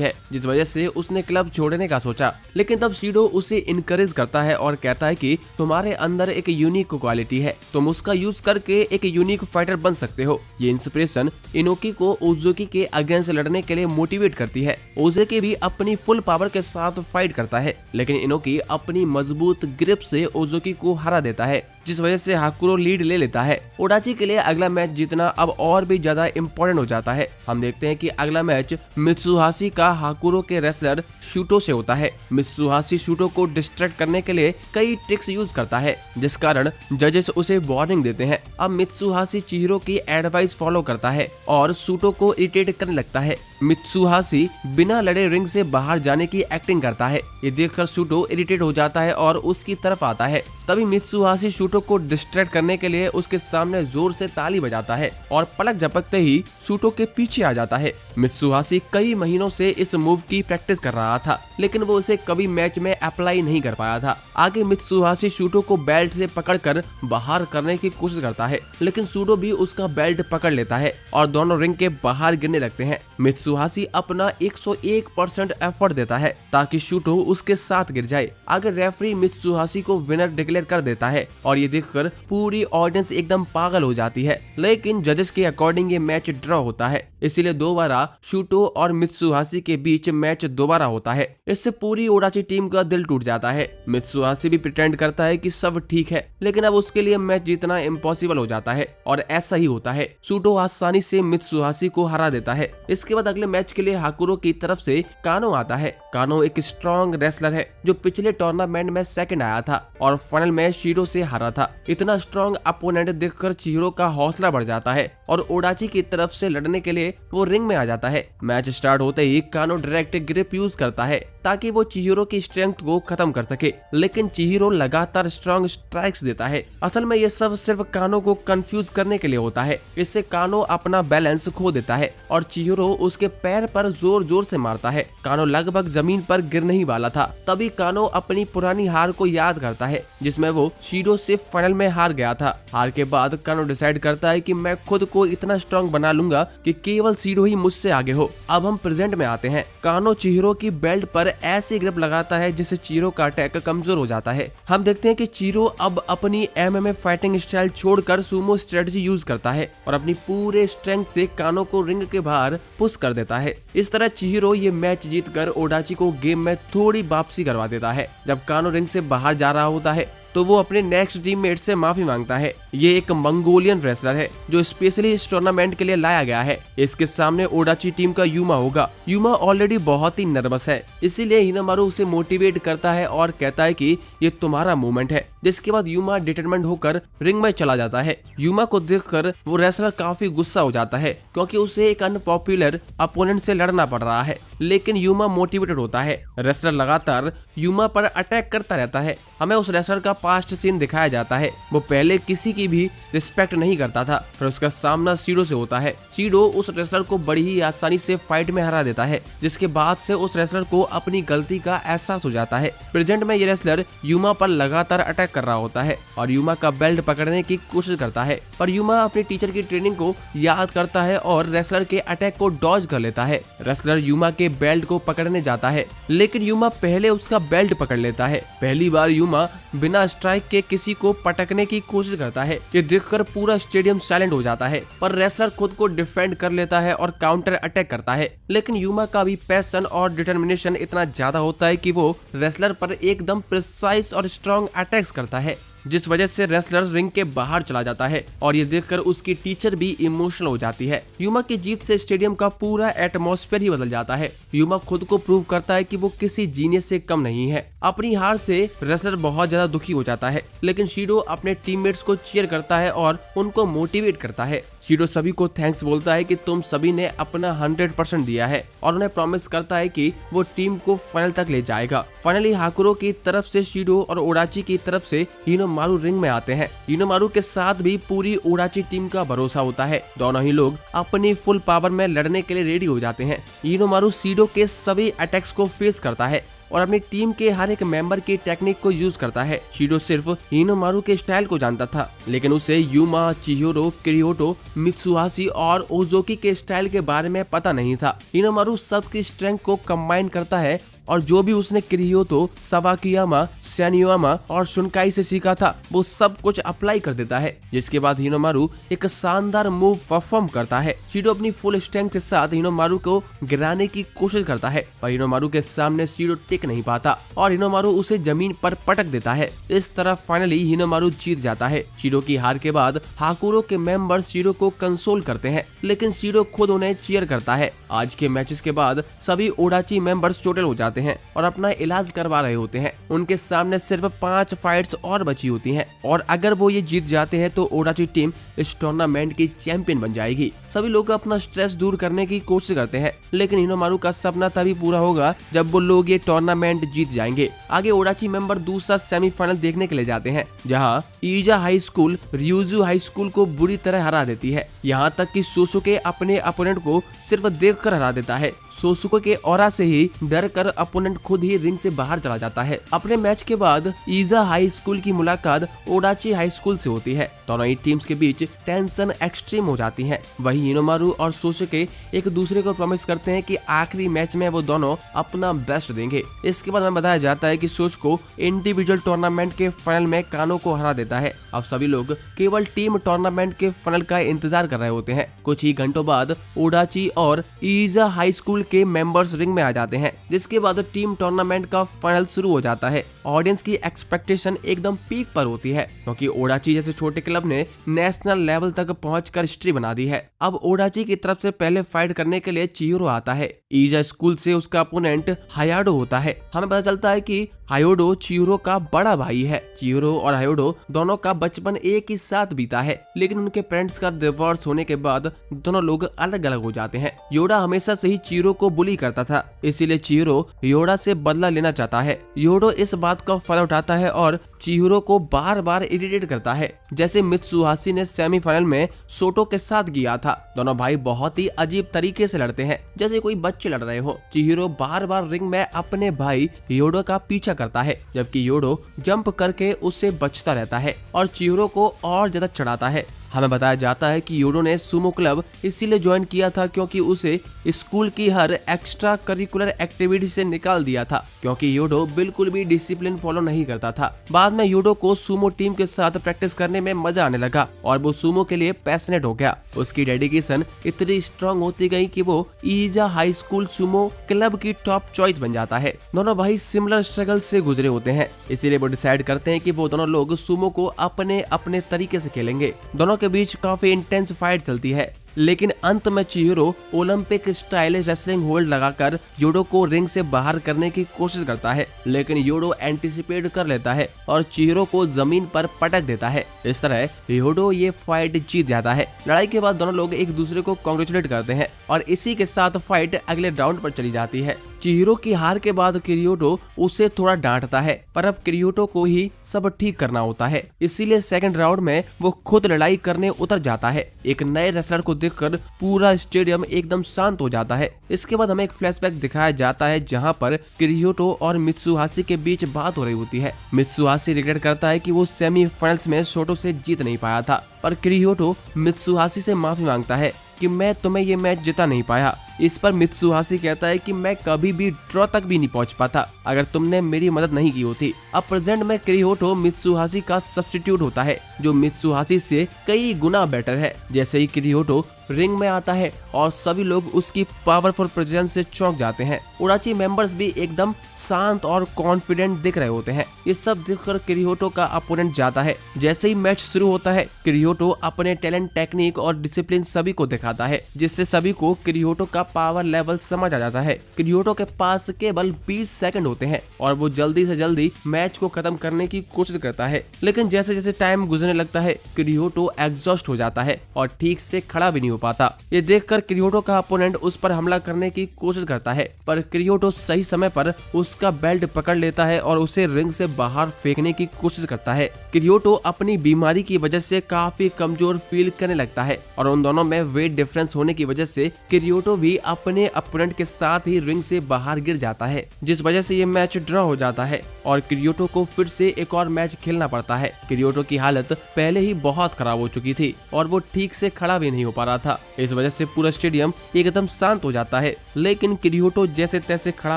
है, जिस वजह से उसने क्लब छोड़ने का सोचा। लेकिन तब शीरो उसे इनकरेज करता है और कहता है कि तुम्हारे अंदर एक यूनिक क्वालिटी है, तुम उसका यूज करके एक यूनिक फाइटर बन सकते हो। ये इंस्पिरेशन इनोकी को ओजुकी के अगेंस्ट लड़ने के लिए मोटिवेट करती है। ओजुकी भी अपनी फुल पावर के साथ फाइट करता है, लेकिन इनोकी अपनी मजबूत ग्रिप से ओजुकी को हरा देता है, जिस वजह से हाकुरो लीड ले लेता है। ओडाची के लिए अगला मैच जीतना अब और भी ज्यादा इम्पोर्टेंट हो जाता है। हम देखते हैं कि अगला मैच मित्सुहाशी का हाकुरो के रेसलर शूटो से होता है। मित्सुहाशी शूटो को डिस्ट्रैक्ट करने के लिए कई ट्रिक्स यूज करता है, जिस कारण जजेस उसे वार्निंग देते हैं। अब मित्सुहाशी चिहिरो की एडवाइस फॉलो करता है और शूटो को इरिटेट करने लगता है। मित्सुहाशी बिना लड़े रिंग से बाहर जाने की एक्टिंग करता है। ये देखकर शूटो इरिटेट हो जाता है और उसकी तरफ आता है। तभी मित्सुहाशी शूटो को डिस्ट्रैक्ट करने के लिए उसके सामने जोर से ताली बजाता है और पलक झपकते ही शूटो के पीछे आ जाता है। मित्सुहाशी कई महीनों से इस मूव की प्रैक्टिस कर रहा था, लेकिन वो उसे कभी मैच में अप्लाई नहीं कर पाया था। आगे मित्सुहाशी शूटो को बेल्ट से पकड़कर बाहर करने की कोशिश करता है, लेकिन शूटो भी उसका बेल्ट पकड़ लेता है और दोनों रिंग के बाहर गिरने लगते हैं। मित्सुहाशी अपना 101% एफर्ट देता है ताकि शूटो उसके साथ गिर जाए। आगे रेफरी मित्सुहाशी को विनर डिक्लेयर कर देता है और ये देखकर पूरी ऑडियंस एकदम पागल हो जाती है। लेकिन जजेस के अकॉर्डिंग ये मैच ड्रॉ होता है, इसीलिए दोबारा शूटो और मित्सुहाशी के बीच मैच दोबारा होता है। इससे पूरी ओडाची टीम का दिल टूट जाता है। मित्सुहाशी भी प्रिटेंड करता है कि सब ठीक है, लेकिन अब उसके लिए मैच जीतना इम्पॉसिबल हो जाता है और ऐसा ही होता है। शूटो आसानी से मित्सुहाशी को हरा देता है। इसके बाद अगले मैच के लिए हाकुरो की तरफ से कानो आता है। कानो एक स्ट्रॉन्ग रेसलर है जो पिछले टूर्नामेंट में सेकंड आया था और फाइनल में शीरो से हारा था। इतना स्ट्रॉन्ग अपोनेंट देखकर चिहिरो का हौसला बढ़ जाता है और ओडाची की तरफ से लड़ने के लिए वो रिंग में आ जाता है। मैच स्टार्ट होते ही कानो डायरेक्ट ग्रिप यूज करता है ताकि वो चिहिरो की स्ट्रेंथ को खत्म कर सके, लेकिन चिहिरो लगातार स्ट्रॉन्ग स्ट्राइक्स देता है। असल में ये सब सिर्फ कानो को कंफ्यूज करने के लिए होता है। इससे कानो अपना बैलेंस खो देता है और चिहिरो उसके पैर पर जोर जोर से मारता है। कानो लगभग जमीन पर गिरने ही वाला था, तभी कानो अपनी पुरानी हार को याद करता है, जिसमें वो शीरो से फाइनल में हार गया था। हार के बाद कानो डिसाइड करता है कि मैं खुद को इतना स्ट्रॉन्ग बना लूंगा कि केवल शीरो ही मुझसे आगे हो। अब हम प्रेजेंट में आते हैं। कानो चिहिरो की बेल्ट पर ऐसी ग्रिप लगाता है जिससे चिहिरो का अटैक कमजोर हो जाता है। हम देखते हैं कि चिहिरो अब अपनी एमएमए फाइटिंग स्टाइल छोड़कर सुमो स्ट्रेटजी यूज करता है और अपनी पूरे स्ट्रेंथ से कानो को रिंग के बाहर पुश कर देता है। इस तरह चिहिरो ये मैच जीतकर ओडाची को गेम में थोड़ी वापसी करवा देता है। जब कानो रिंग से बाहर जा रहा होता है तो वो अपने नेक्स्ट टीममेट से माफी मांगता है। ये एक मंगोलियन रेसलर है जो स्पेशली इस टूर्नामेंट के लिए लाया गया है। इसके सामने ओडाची टीम का यूमा होगा। यूमा ऑलरेडी बहुत ही नर्वस है, इसीलिए हिनोमारू उसे मोटिवेट करता है और कहता है कि ये तुम्हारा मूवमेंट है। जिसके बाद यूमा डिटरमेंट होकर रिंग में चला जाता है। यूमा को देखकर वो रेसलर काफी गुस्सा हो जाता है क्योंकि उसे एक अनपॉपुलर अपोनेंट से लड़ना पड़ रहा है, लेकिन यूमा मोटिवेटेड होता है। रेसलर लगातार यूमा पर अटैक करता रहता है। हमें उस रेसलर का पास्ट सीन दिखाया जाता है। वो पहले किसी की भी रिस्पेक्ट नहीं करता था, फिर उसका सामना सीडो से होता है। सीडो उस रेसलर को बड़ी ही आसानी से फाइट में हरा देता है, जिसके बाद से उस रेसलर को अपनी गलती का एहसास हो जाता है। प्रेजेंट में ये रेसलर यूमा पर लगातार अटैक कर रहा होता है और यूमा का बेल्ट पकड़ने की कोशिश करता है, पर यूमा अपने टीचर की ट्रेनिंग को याद करता है और रेसलर के अटैक को डॉज कर लेता है। रेसलर यूमा के बेल्ट को पकड़ने जाता है, लेकिन यूमा पहले उसका बेल्ट पकड़ लेता है। पहली बार यूमा बिना स्ट्राइक के किसी को पटकने की कोशिश करता है। ये देखकर पूरा स्टेडियम साइलेंट हो जाता है, पर रेसलर खुद को डिफेंड कर लेता है और काउंटर अटैक करता है। लेकिन यूमा का भी पैशन और डिटर्मिनेशन इतना ज्यादा होता है कि वो रेसलर पर एकदम प्रिसाइज और स्ट्रॉन्ग अटैक्स करता है, जिस वजह से रेसलर रिंग के बाहर चला जाता है और ये देखकर उसकी टीचर भी इमोशनल हो जाती है। यूमा की जीत से स्टेडियम का पूरा एटमॉस्फेयर ही बदल जाता है। यूमा खुद को प्रूव करता है कि वो किसी जीनियस से कम नहीं है। अपनी हार से रेसलर बहुत ज्यादा दुखी हो जाता है, लेकिन शीडो अपने टीममेट्स को चीयर करता है और उनको मोटिवेट करता है। शीडो सभी को थैंक्स बोलता है कि तुम सभी ने अपना 100% दिया है और उन्हें प्रॉमिस करता है कि वो टीम को फाइनल तक ले जाएगा। फाइनली हाकुरो की तरफ से शीडो और ओडाची की तरफ से हिनोमारू रिंग में आते हैं। हिनोमारू के साथ भी पूरी ओडाची टीम का भरोसा होता है। दोनों ही लोग अपनी फुल पावर में लड़ने के लिए रेडी हो जाते हैं। हिनोमारू शीडो के सभी अटैक्स को फेस करता है और अपनी टीम के हर एक मेंबर की टेक्निक को यूज करता है। शीडो सिर्फ हिनोमारू के स्टाइल को जानता था, लेकिन उसे यूमा, चिहिरो, किरियोटो, मित्सुहाशी और ओजोकी के स्टाइल के बारे में पता नहीं था। हिनोमारू सबकी स्ट्रेंथ को कंबाइन करता है और जो भी उसने किरियोटो, सवाकियामा, सैनियामा और शुनकाई से सीखा था वो सब कुछ अप्लाई कर देता है। जिसके बाद हिनोमारू एक शानदार मूव परफॉर्म करता है। शीडो अपनी फुल स्ट्रेंथ के साथ हिनोमारू को गिराने की कोशिश करता है, पर हिनोमारू के सामने शीडो टिक नहीं पाता और हिनोमारू उसे जमीन पर पटक देता है। इस तरह फाइनली हिनोमारू जीत जाता है। शीडो की हार के बाद हाकुरो के मेंबर्स शीडो को कंसोल करते हैं, लेकिन शीडो खुद उन्हें चीयर करता है। आज के मैचेस के बाद सभी ओडाची मेंबर्स टोटल हो जाते हैं और अपना इलाज करवा रहे होते हैं। उनके सामने सिर्फ 5 फाइट्स और बची होती हैं और अगर वो ये जीत जाते हैं तो ओडाची टीम इस टूर्नामेंट की चैंपियन बन जाएगी। सभी लोग अपना स्ट्रेस दूर करने की कोशिश करते हैं, लेकिन हिनोमारू का सपना तभी पूरा होगा जब वो लोग ये टूर्नामेंट जीत जाएंगे। आगे ओडाची मेंबर दूसरा सेमीफाइनल देखने के लिए जाते हैं, जहां ईजा हाई स्कूल रियूजू हाई स्कूल को बुरी तरह हरा देती है। यहाँ तक कि सोसुके अपने अपोनेंट को सिर्फ देखकर हरा देता है। सोसुके के ऑरा से ही डर कर अपोनेंट खुद ही रिंग से बाहर चला जाता है। अपने मैच के बाद ईजा हाई स्कूल की मुलाकात ओडाची हाई स्कूल से होती है। दोनों ही टीम्स के बीच टेंशन एक्सट्रीम हो जाती है। वही हिनोमारू और सोसुके एक दूसरे को प्रॉमिस करते हैं कि आखिरी मैच में वो दोनों अपना बेस्ट देंगे। इसके बाद हमें बताया जाता है कि सोसुको इंडिविजुअल टूर्नामेंट के फाइनल में कानो को हरा देता है। अब सभी लोग केवल टीम टूर्नामेंट के फाइनल का इंतजार कर रहे होते हैं। कुछ ही घंटों बाद ओडाची और ईजा हाई स्कूल के मेंबर्स रिंग में आ जाते हैं, जिसके बाद टीम टूर्नामेंट का फाइनल शुरू हो जाता है। ऑडियंस की एक्सपेक्टेशन एकदम पीक पर होती है, क्योंकि ओडाची जैसे छोटे क्लब ने नेशनल लेवल तक पहुंचकर हिस्ट्री बना दी है। अब ओडाची की तरफ से पहले फाइट करने के लिए चिहिरो आता है। ईजा स्कूल से उसका अपोनेंट हायाडो होता है। हमें पता चलता है कि हायोडो चिहिरो का बड़ा भाई है। चिहिरो और हायोडो दोनों का बचपन एक ही साथ बीता है, लेकिन उनके पेरेंट्स का डिवोर्स होने के बाद दोनों लोग अलग अलग हो जाते हैं। योडा हमेशा से ही चिहिरो को बुली करता था, इसीलिए चिहिरो योडा से बदला लेना चाहता है। योडो इस बात का फायदा उठाता है और चिहिरो को बार बार इरिटेट करता है, जैसे मित्सुहाशी ने सेमीफाइनल में सोटो के साथ किया था। दोनों भाई बहुत ही अजीब तरीके से लड़ते हैं, जैसे कोई बच्चे लड़ रहे हो। चिहिरो बार बार रिंग में अपने भाई योडो का पीछा करता है, जबकि योडो जंप करके उससे बचता रहता है और चिहिरो को और ज्यादा चढ़ाता है। हमें बताया जाता है कि यूडो ने सुमो क्लब इसीलिए ज्वाइन किया था क्योंकि उसे स्कूल की हर एक्स्ट्रा करिकुलर एक्टिविटी से निकाल दिया था, क्योंकि यूडो बिल्कुल भी डिसिप्लिन फॉलो नहीं करता था। बाद में यूडो को सुमो टीम के साथ प्रैक्टिस करने में मजा आने लगा और वो सुमो के लिए पैशनेट हो गया। उसकी डेडिकेशन इतनी स्ट्रांग होती गई कि वो ईजा हाई स्कूल सुमो क्लब की टॉप चॉइस बन जाता है। दोनों भाई सिमिलर स्ट्रगल से गुजरे होते हैं, इसीलिए वो डिसाइड करते हैं कि वो दोनों लोग सुमो को अपने अपने तरीके से खेलेंगे। दोनों के बीच काफी इंटेंस फाइट चलती है, लेकिन अंत में चिहिरो ओलंपिक स्टाइल रेसलिंग होल्ड लगाकर यूडो को रिंग से बाहर करने की कोशिश करता है, लेकिन यूडो एंटिसिपेट कर लेता है और चिहिरो को जमीन पर पटक देता है। इस तरह यूडो ये फाइट जीत जाता है। लड़ाई के बाद दोनों लोग एक दूसरे को कांग्रेचुलेट करते हैं और इसी के साथ फाइट अगले राउंड पर चली जाती है। चिहिरो की हार के बाद किरियोटो उसे थोड़ा डांटता है, पर अब किरियोटो को ही सब ठीक करना होता है, इसीलिए सेकंड राउंड में वो खुद लड़ाई करने उतर जाता है। एक नए रेसलर को देखकर पूरा स्टेडियम एकदम शांत हो जाता है। इसके बाद हमें एक फ्लैशबैक दिखाया जाता है जहां पर किरियोटो और मित्सुहाशी के बीच बात हो रही होती है। मित्सुहाशी रिग्रेट करता है कि वो सेमीफाइनल्स में शोटो से जीत नहीं पाया था, पर किरियोटो मित्सुहाशी से माफी मांगता है कि मैं तुम्हें ये मैच जिता नहीं पाया। इस पर मित्सुहाशी कहता है कि मैं कभी भी ड्रॉ तक भी नहीं पहुंच पाता अगर तुमने मेरी मदद नहीं की होती। अब प्रेजेंट में किरियोटो मित्सुहाशी का सब्स्टिट्यूट होता है, जो मित्सुहाशी से कई गुना बेटर है। जैसे ही किरियोटो रिंग में आता है और सभी लोग उसकी पावरफुल प्रेजेंस से चौंक जाते हैं। उडाची मेंबर्स भी एकदम शांत और कॉन्फिडेंट दिख रहे होते हैं। ये सब देखकर किरियोटो का अपोनेंट जाता है। जैसे ही मैच शुरू होता है, किरियोटो अपने टैलेंट, टेक्निक और डिसिप्लिन सभी को दिखाता है, जिससे सभी को किरियोटो का पावर लेवल समझ आ जाता है। किरियोटो के पास केवल 20 सेकंड होते हैं और वो जल्दी से जल्दी मैच को खत्म करने की कोशिश करता है, लेकिन जैसे जैसे टाइम गुजरने लगता है किरियोटो एग्जॉस्ट हो जाता है और ठीक से खड़ा भी नहीं हो पाता। ये देखकर किरियोटो का अपोनेंट उस पर हमला करने की कोशिश करता है, पर किरियोटो सही समय पर उसका बेल्ट पकड़ लेता है और उसे रिंग से बाहर फेंकने की कोशिश करता है। किरियोटो अपनी बीमारी की वजह से काफी कमजोर फील करने लगता है और उन दोनों में वेट डिफरेंस होने की वजह से किरियोटो भी अपने अपोनेंट के साथ ही रिंग से बाहर गिर जाता है, जिस वजह से ये मैच ड्रॉ हो जाता है और किरियोटो को फिर से एक और मैच खेलना पड़ता है। किरियोटो की हालत पहले ही बहुत खराब हो चुकी थी और वो ठीक से खड़ा भी नहीं हो पा रहा था। इस वजह से पूरा स्टेडियम एकदम शांत हो जाता है, लेकिन किरियोटो जैसे तैसे खड़ा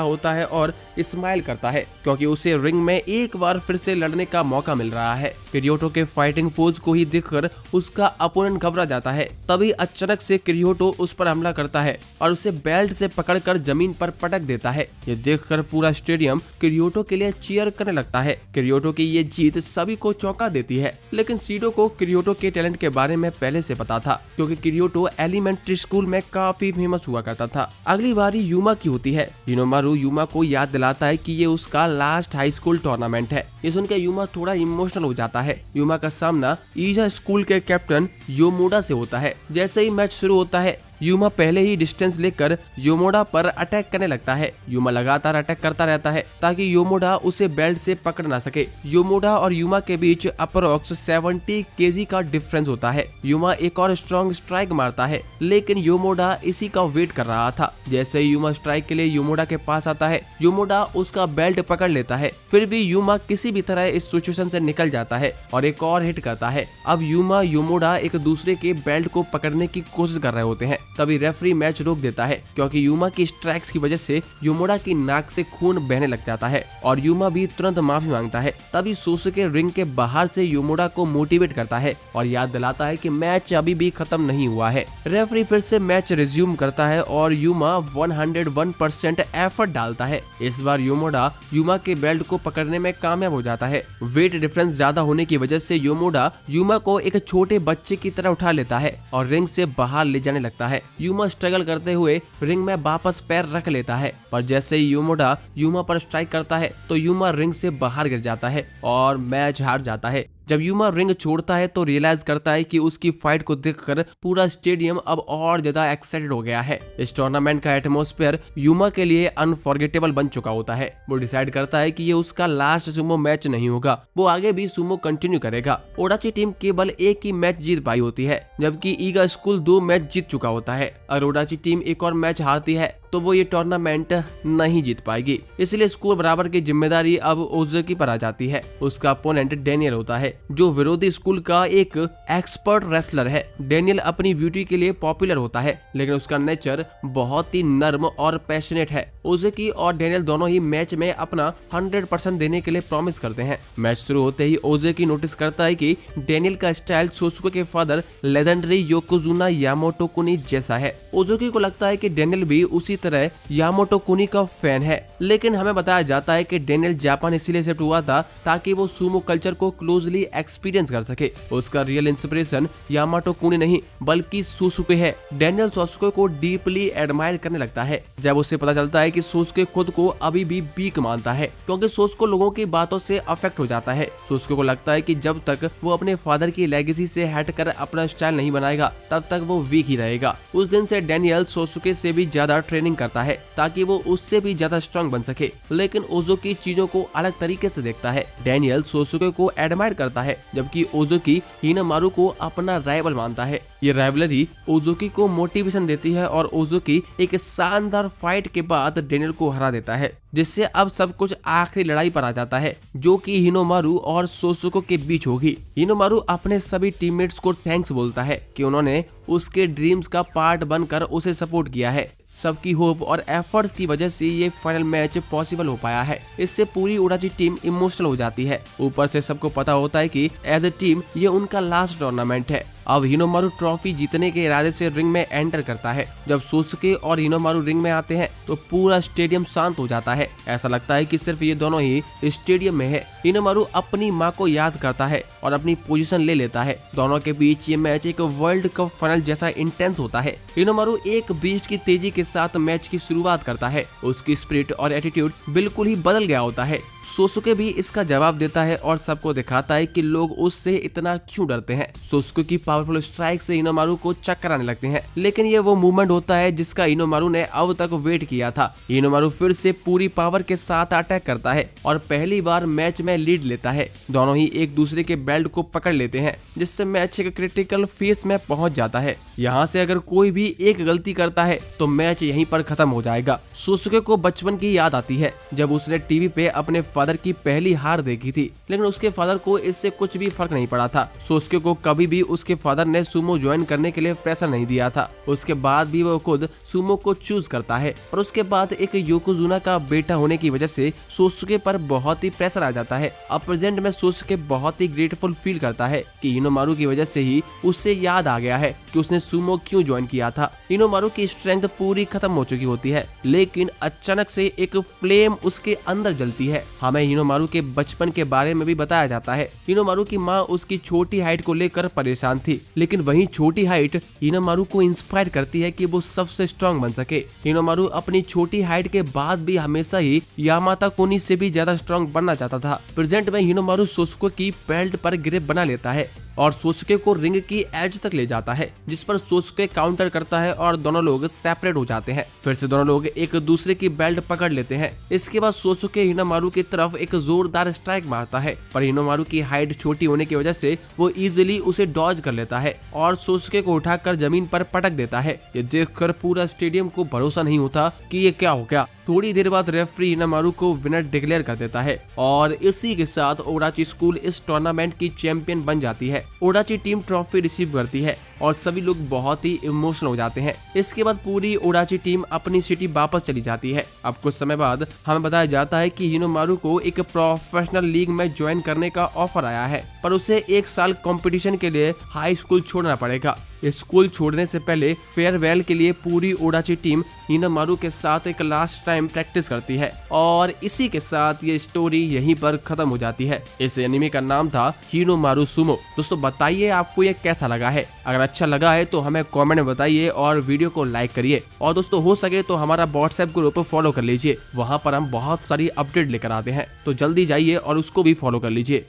होता है और स्माइल करता है क्योंकि उसे रिंग में एक बार फिर से लड़ने का मौका मिल रहा है। किरियोटो के फाइटिंग पोज को ही देखकर उसका अपोनेंट घबरा जाता है। तभी अचानक से किरियोटो उस पर हमला करता है और उसे बेल्ट से पकड़कर जमीन पर पटक देता है। ये देखकर पूरा स्टेडियम किरियोटो के लिए चीयर करने लगता है। किरियोटो की ये जीत सभी को चौंका देती है, लेकिन सीडो को किरियोटो के टैलेंट के बारे में पहले से पता था क्योंकि किरियोटो एलिमेंट्री स्कूल में काफी फेमस हुआ करता था। अगली बारी यूमा की होती है। हिनोमारू यूमा को याद दिलाता है कि ये उसका लास्ट हाई स्कूल टूर्नामेंट है। ये सुनकर यूमा थोड़ा इमोशनल हो जाता है। यूमा का सामना ईजा स्कूल के कैप्टन योमोडा से होता है। जैसे ही मैच शुरू होता है, यूमा पहले ही डिस्टेंस लेकर योमोडा पर अटैक करने लगता है। यूमा लगातार अटैक करता रहता है ताकि योमोडा उसे बेल्ट से पकड़ ना सके। योमोडा और यूमा के बीच अप्रोक्स 70 केजी का डिफरेंस होता है। यूमा एक और स्ट्रॉन्ग स्ट्राइक मारता है, लेकिन योमोडा इसी का वेट कर रहा था। जैसे ही यूमा स्ट्राइक के लिए योमोडा के पास आता है, योमोडा उसका बेल्ट पकड़ लेता है। फिर भी यूमा किसी भी तरह इस सिचुएशन से निकल जाता है और एक और हिट करता है। अब यूमा योमोडा एक दूसरे के बेल्ट को पकड़ने की कोशिश कर रहे होते हैं। तभी रेफरी मैच रोक देता है क्योंकि यूमा की स्ट्राइक्स की वजह से योमोडा की नाक से खून बहने लग जाता है और यूमा भी तुरंत माफी मांगता है। तभी सोसुके रिंग के बाहर से योमोडा को मोटिवेट करता है और याद दिलाता है कि मैच अभी भी खत्म नहीं हुआ है। रेफरी फिर से मैच रिज्यूम करता है और यूमा 101% एफर्ट डालता है। इस बार योमोडा यूमा के बेल्ट को पकड़ने में कामयाब हो जाता है। वेट डिफरेंस ज्यादा होने की वजह से योमोडा यूमा को एक छोटे बच्चे की तरह उठा लेता है और रिंग से बाहर ले जाने लगता है। यूमा स्ट्रगल करते हुए रिंग में वापस पैर रख लेता है, पर जैसे ही योमोडा यूमा पर स्ट्राइक करता है तो यूमा रिंग से बाहर गिर जाता है और मैच हार जाता है। जब यूमा रिंग छोड़ता है तो रियलाइज करता है कि उसकी फाइट को देखकर पूरा स्टेडियम अब और ज्यादा एक्साइटेड हो गया है। इस टूर्नामेंट का एटमॉस्फेयर यूमा के लिए अनफॉरगेटेबल बन चुका होता है। वो डिसाइड करता है कि ये उसका लास्ट सुमो मैच नहीं होगा, वो आगे भी सुमो कंटिन्यू करेगा। ओडाची टीम केवल एक ही मैच जीत पाई होती है, जबकि ईगा स्कूल 2 मैच जीत चुका होता है। अगर ओडाची टीम एक और मैच हारती है तो वो ये टूर्नामेंट नहीं जीत पाएगी। इसलिए स्कोर बराबर की जिम्मेदारी अब ओजुकी पर आ जाती है। उसका अपोनेंट डेनियल होता है जो विरोधी स्कूल का एक एक्सपर्ट रेसलर है। डेनियल अपनी ब्यूटी के लिए पॉपुलर होता है, लेकिन उसका नेचर बहुत ही नर्म और पैशनेट है। ओज़ुकी और डेनियल दोनों ही मैच में अपना 100% देने के लिए प्रॉमिस करते हैं। मैच शुरू होते ही ओज़ुकी नोटिस करता है कि डेनियल का स्टाइल सोसुके के फादर लेजेंडरी योकोजुना यामाटो कुनी जैसा है। ओज़ुकी को लगता है कि डेनियल भी उसी तरह यामाटो कुनी का फैन है, लेकिन हमें बताया जाता है कि डेनियल जापान इसलिए शिफ्ट हुआ था ताकि वो सुमो कल्चर को क्लोजली एक्सपीरियंस कर सके। उसका रियल इंस्पिरेशन यामाटो कुनी नहीं बल्कि सोसुके है। डेनियल सोसुके को डीपली एडमायर करने लगता है जब उसे पता चलता है कि सोसुके खुद को अभी भी वीक मानता है, क्योंकि सोसुके लोगों की बातों से अफेक्ट हो जाता है। सोसुके को लगता है कि जब तक वो अपने फादर की लेगेसी से हटकर अपना स्टाइल नहीं बनाएगा तब तक वो वीक ही रहेगा। उस दिन से डेनियल सोसुके से भी ज्यादा ट्रेनिंग करता है ताकि वो उससे भी ज्यादा स्ट्रांग बन सके, लेकिन ओज़ुकी चीजों को अलग तरीके से देखता है। डेनियल सोसुके को एडमायर करता है जबकि ओज़ुकी हिनामारू को अपना राइवल मानता है। ये राइवलरी ओज़ुकी को मोटिवेशन देती है और ओज़ुकी एक शानदार फाइट के बाद डेनियल को हरा देता है, जिससे अब सब कुछ आखिरी लड़ाई पर आ जाता है जो कि हिनामारू और सोसुके के बीच होगी। हिनामारू अपने सभी टीममेट्स को थैंक्स बोलता है कि उन्होंने उसके ड्रीम्स का पार्ट बनकर उसे सपोर्ट किया है। सबकी होप और एफर्ट्स की वजह से ये फाइनल मैच पॉसिबल हो पाया है। इससे पूरी उडाची टीम इमोशनल हो जाती है। ऊपर से सबको पता होता है कि एज ए टीम ये उनका लास्ट टूर्नामेंट है। अब हिनामारू ट्रॉफी जीतने के इरादे से रिंग में एंटर करता है। जब सोसुके और हिनामारू रिंग में आते हैं तो पूरा स्टेडियम शांत हो जाता है। ऐसा लगता है कि सिर्फ ये दोनों ही स्टेडियम में है। हिनामारू अपनी मां को याद करता है और अपनी पोजीशन ले लेता है। दोनों के बीच ये मैच एक वर्ल्ड कप फाइनल जैसा इंटेंस होता है। हिनामारू एक बीस्ट की तेजी के साथ मैच की शुरुआत करता है। उसकी स्पिरिट और एटीट्यूड बिल्कुल ही बदल गया होता है। सोसुके भी इसका जवाब देता है और सबको दिखाता है कि लोग उससे इतना क्यों डरते हैं। सोसुके की पावरफुल स्ट्राइक से हिनामारू को चक्कर आने लगते हैं, लेकिन ये वो मूवमेंट होता है जिसका हिनामारू ने अब तक वेट किया था। हिनामारू फिर से पूरी पावर के साथ अटैक करता है और पहली बार मैच में लीड लेता है। दोनों ही एक दूसरे के बेल्ट को पकड़ लेते हैं, जिससे मैच एक क्रिटिकल फेज में पहुंच जाता है। यहाँ से अगर कोई भी एक गलती करता है तो मैच यहीं पर खत्म हो जाएगा। सोसुके को बचपन की याद आती है जब उसने टीवी पे अपने फादर की पहली हार देखी थी, लेकिन उसके फादर को इससे कुछ भी फर्क नहीं पड़ा था। सोसुके को कभी भी उसके फादर ने सुमो ज्वाइन करने के लिए प्रेशर नहीं दिया था। उसके बाद भी वो खुद सुमो को चूज करता है, पर उसके बाद एक योकोजुना का बेटा होने की वजह से सोसुके पर बहुत ही प्रेशर आ जाता है। अब प्रेजेंट में सोसुके बहुत ही ग्रेटफुल फील करता है कि हिनामारू की वजह से ही उससे याद आ गया है कि उसने सुमो क्यों ज्वाइन किया था। हिनामारू की स्ट्रेंथ पूरी खत्म हो चुकी होती है, लेकिन अचानक से एक फ्लेम उसके अंदर जलती है। हमें हिनामारू के बचपन के बारे में भी बताया जाता है। हिनामारू की माँ उसकी छोटी हाइट को लेकर परेशान थी, लेकिन वही छोटी हाइट हिनामारू को इंस्पायर करती है कि वो सबसे स्ट्रांग बन सके। हिनामारू अपनी छोटी हाइट के बाद भी हमेशा ही यामाता कुनी से भी ज्यादा स्ट्रांग बनना चाहता था। प्रेजेंट में हिनामारू सोसुके की बेल्ट पर ग्रिप बना लेता है और सोसुके को रिंग की एज तक ले जाता है, जिस पर सोसुके काउंटर करता है और दोनों लोग सेपरेट हो जाते हैं। फिर से दोनों लोग एक दूसरे की बेल्ट पकड़ लेते हैं। इसके बाद सोसुके हिनामारू की तरफ एक जोरदार स्ट्राइक मारता है, पर हिनामारू की हाइट छोटी होने की वजह से वो इजीली उसे डॉज कर लेता है और सोसुके को उठाकर जमीन पर पटक देता है। ये देखकर पूरा स्टेडियम को भरोसा नहीं होता कि ये क्या हो गया। थोड़ी देर बाद रेफरी हिनामारू को विनर डिक्लेयर कर देता है और इसी के साथ ओडाची स्कूल इस टूर्नामेंट की चैंपियन बन जाती है। ओडाची टीम ट्रॉफी रिसीव करती है और सभी लोग बहुत ही इमोशनल हो जाते हैं। इसके बाद पूरी ओडाची टीम अपनी सिटी वापस चली जाती है। अब कुछ समय बाद हमें बताया जाता है कि हिनामारू को एक प्रोफेशनल लीग में ज्वाइन करने का ऑफर आया है, पर उसे 1 साल कंपटीशन के लिए हाई स्कूल छोड़ना पड़ेगा। स्कूल छोड़ने से पहले फेयरवेल के लिए पूरी ओडाची टीम हिनामारू के साथ एक लास्ट टाइम प्रैक्टिस करती है और इसी के साथ ये स्टोरी यहीं पर खत्म हो जाती है। इस एनिमे का नाम था हिनामारू सुमो। दोस्तों बताइए आपको ये कैसा लगा है। अगर अच्छा लगा है तो हमें कमेंट में बताइए और वीडियो को लाइक करिए। और दोस्तों हो सके तो हमारा व्हाट्सएप ग्रुप फॉलो कर लीजिए, वहाँ पर हम बहुत सारी अपडेट लेकर आते हैं, तो जल्दी जाइए और उसको भी फॉलो कर लीजिए।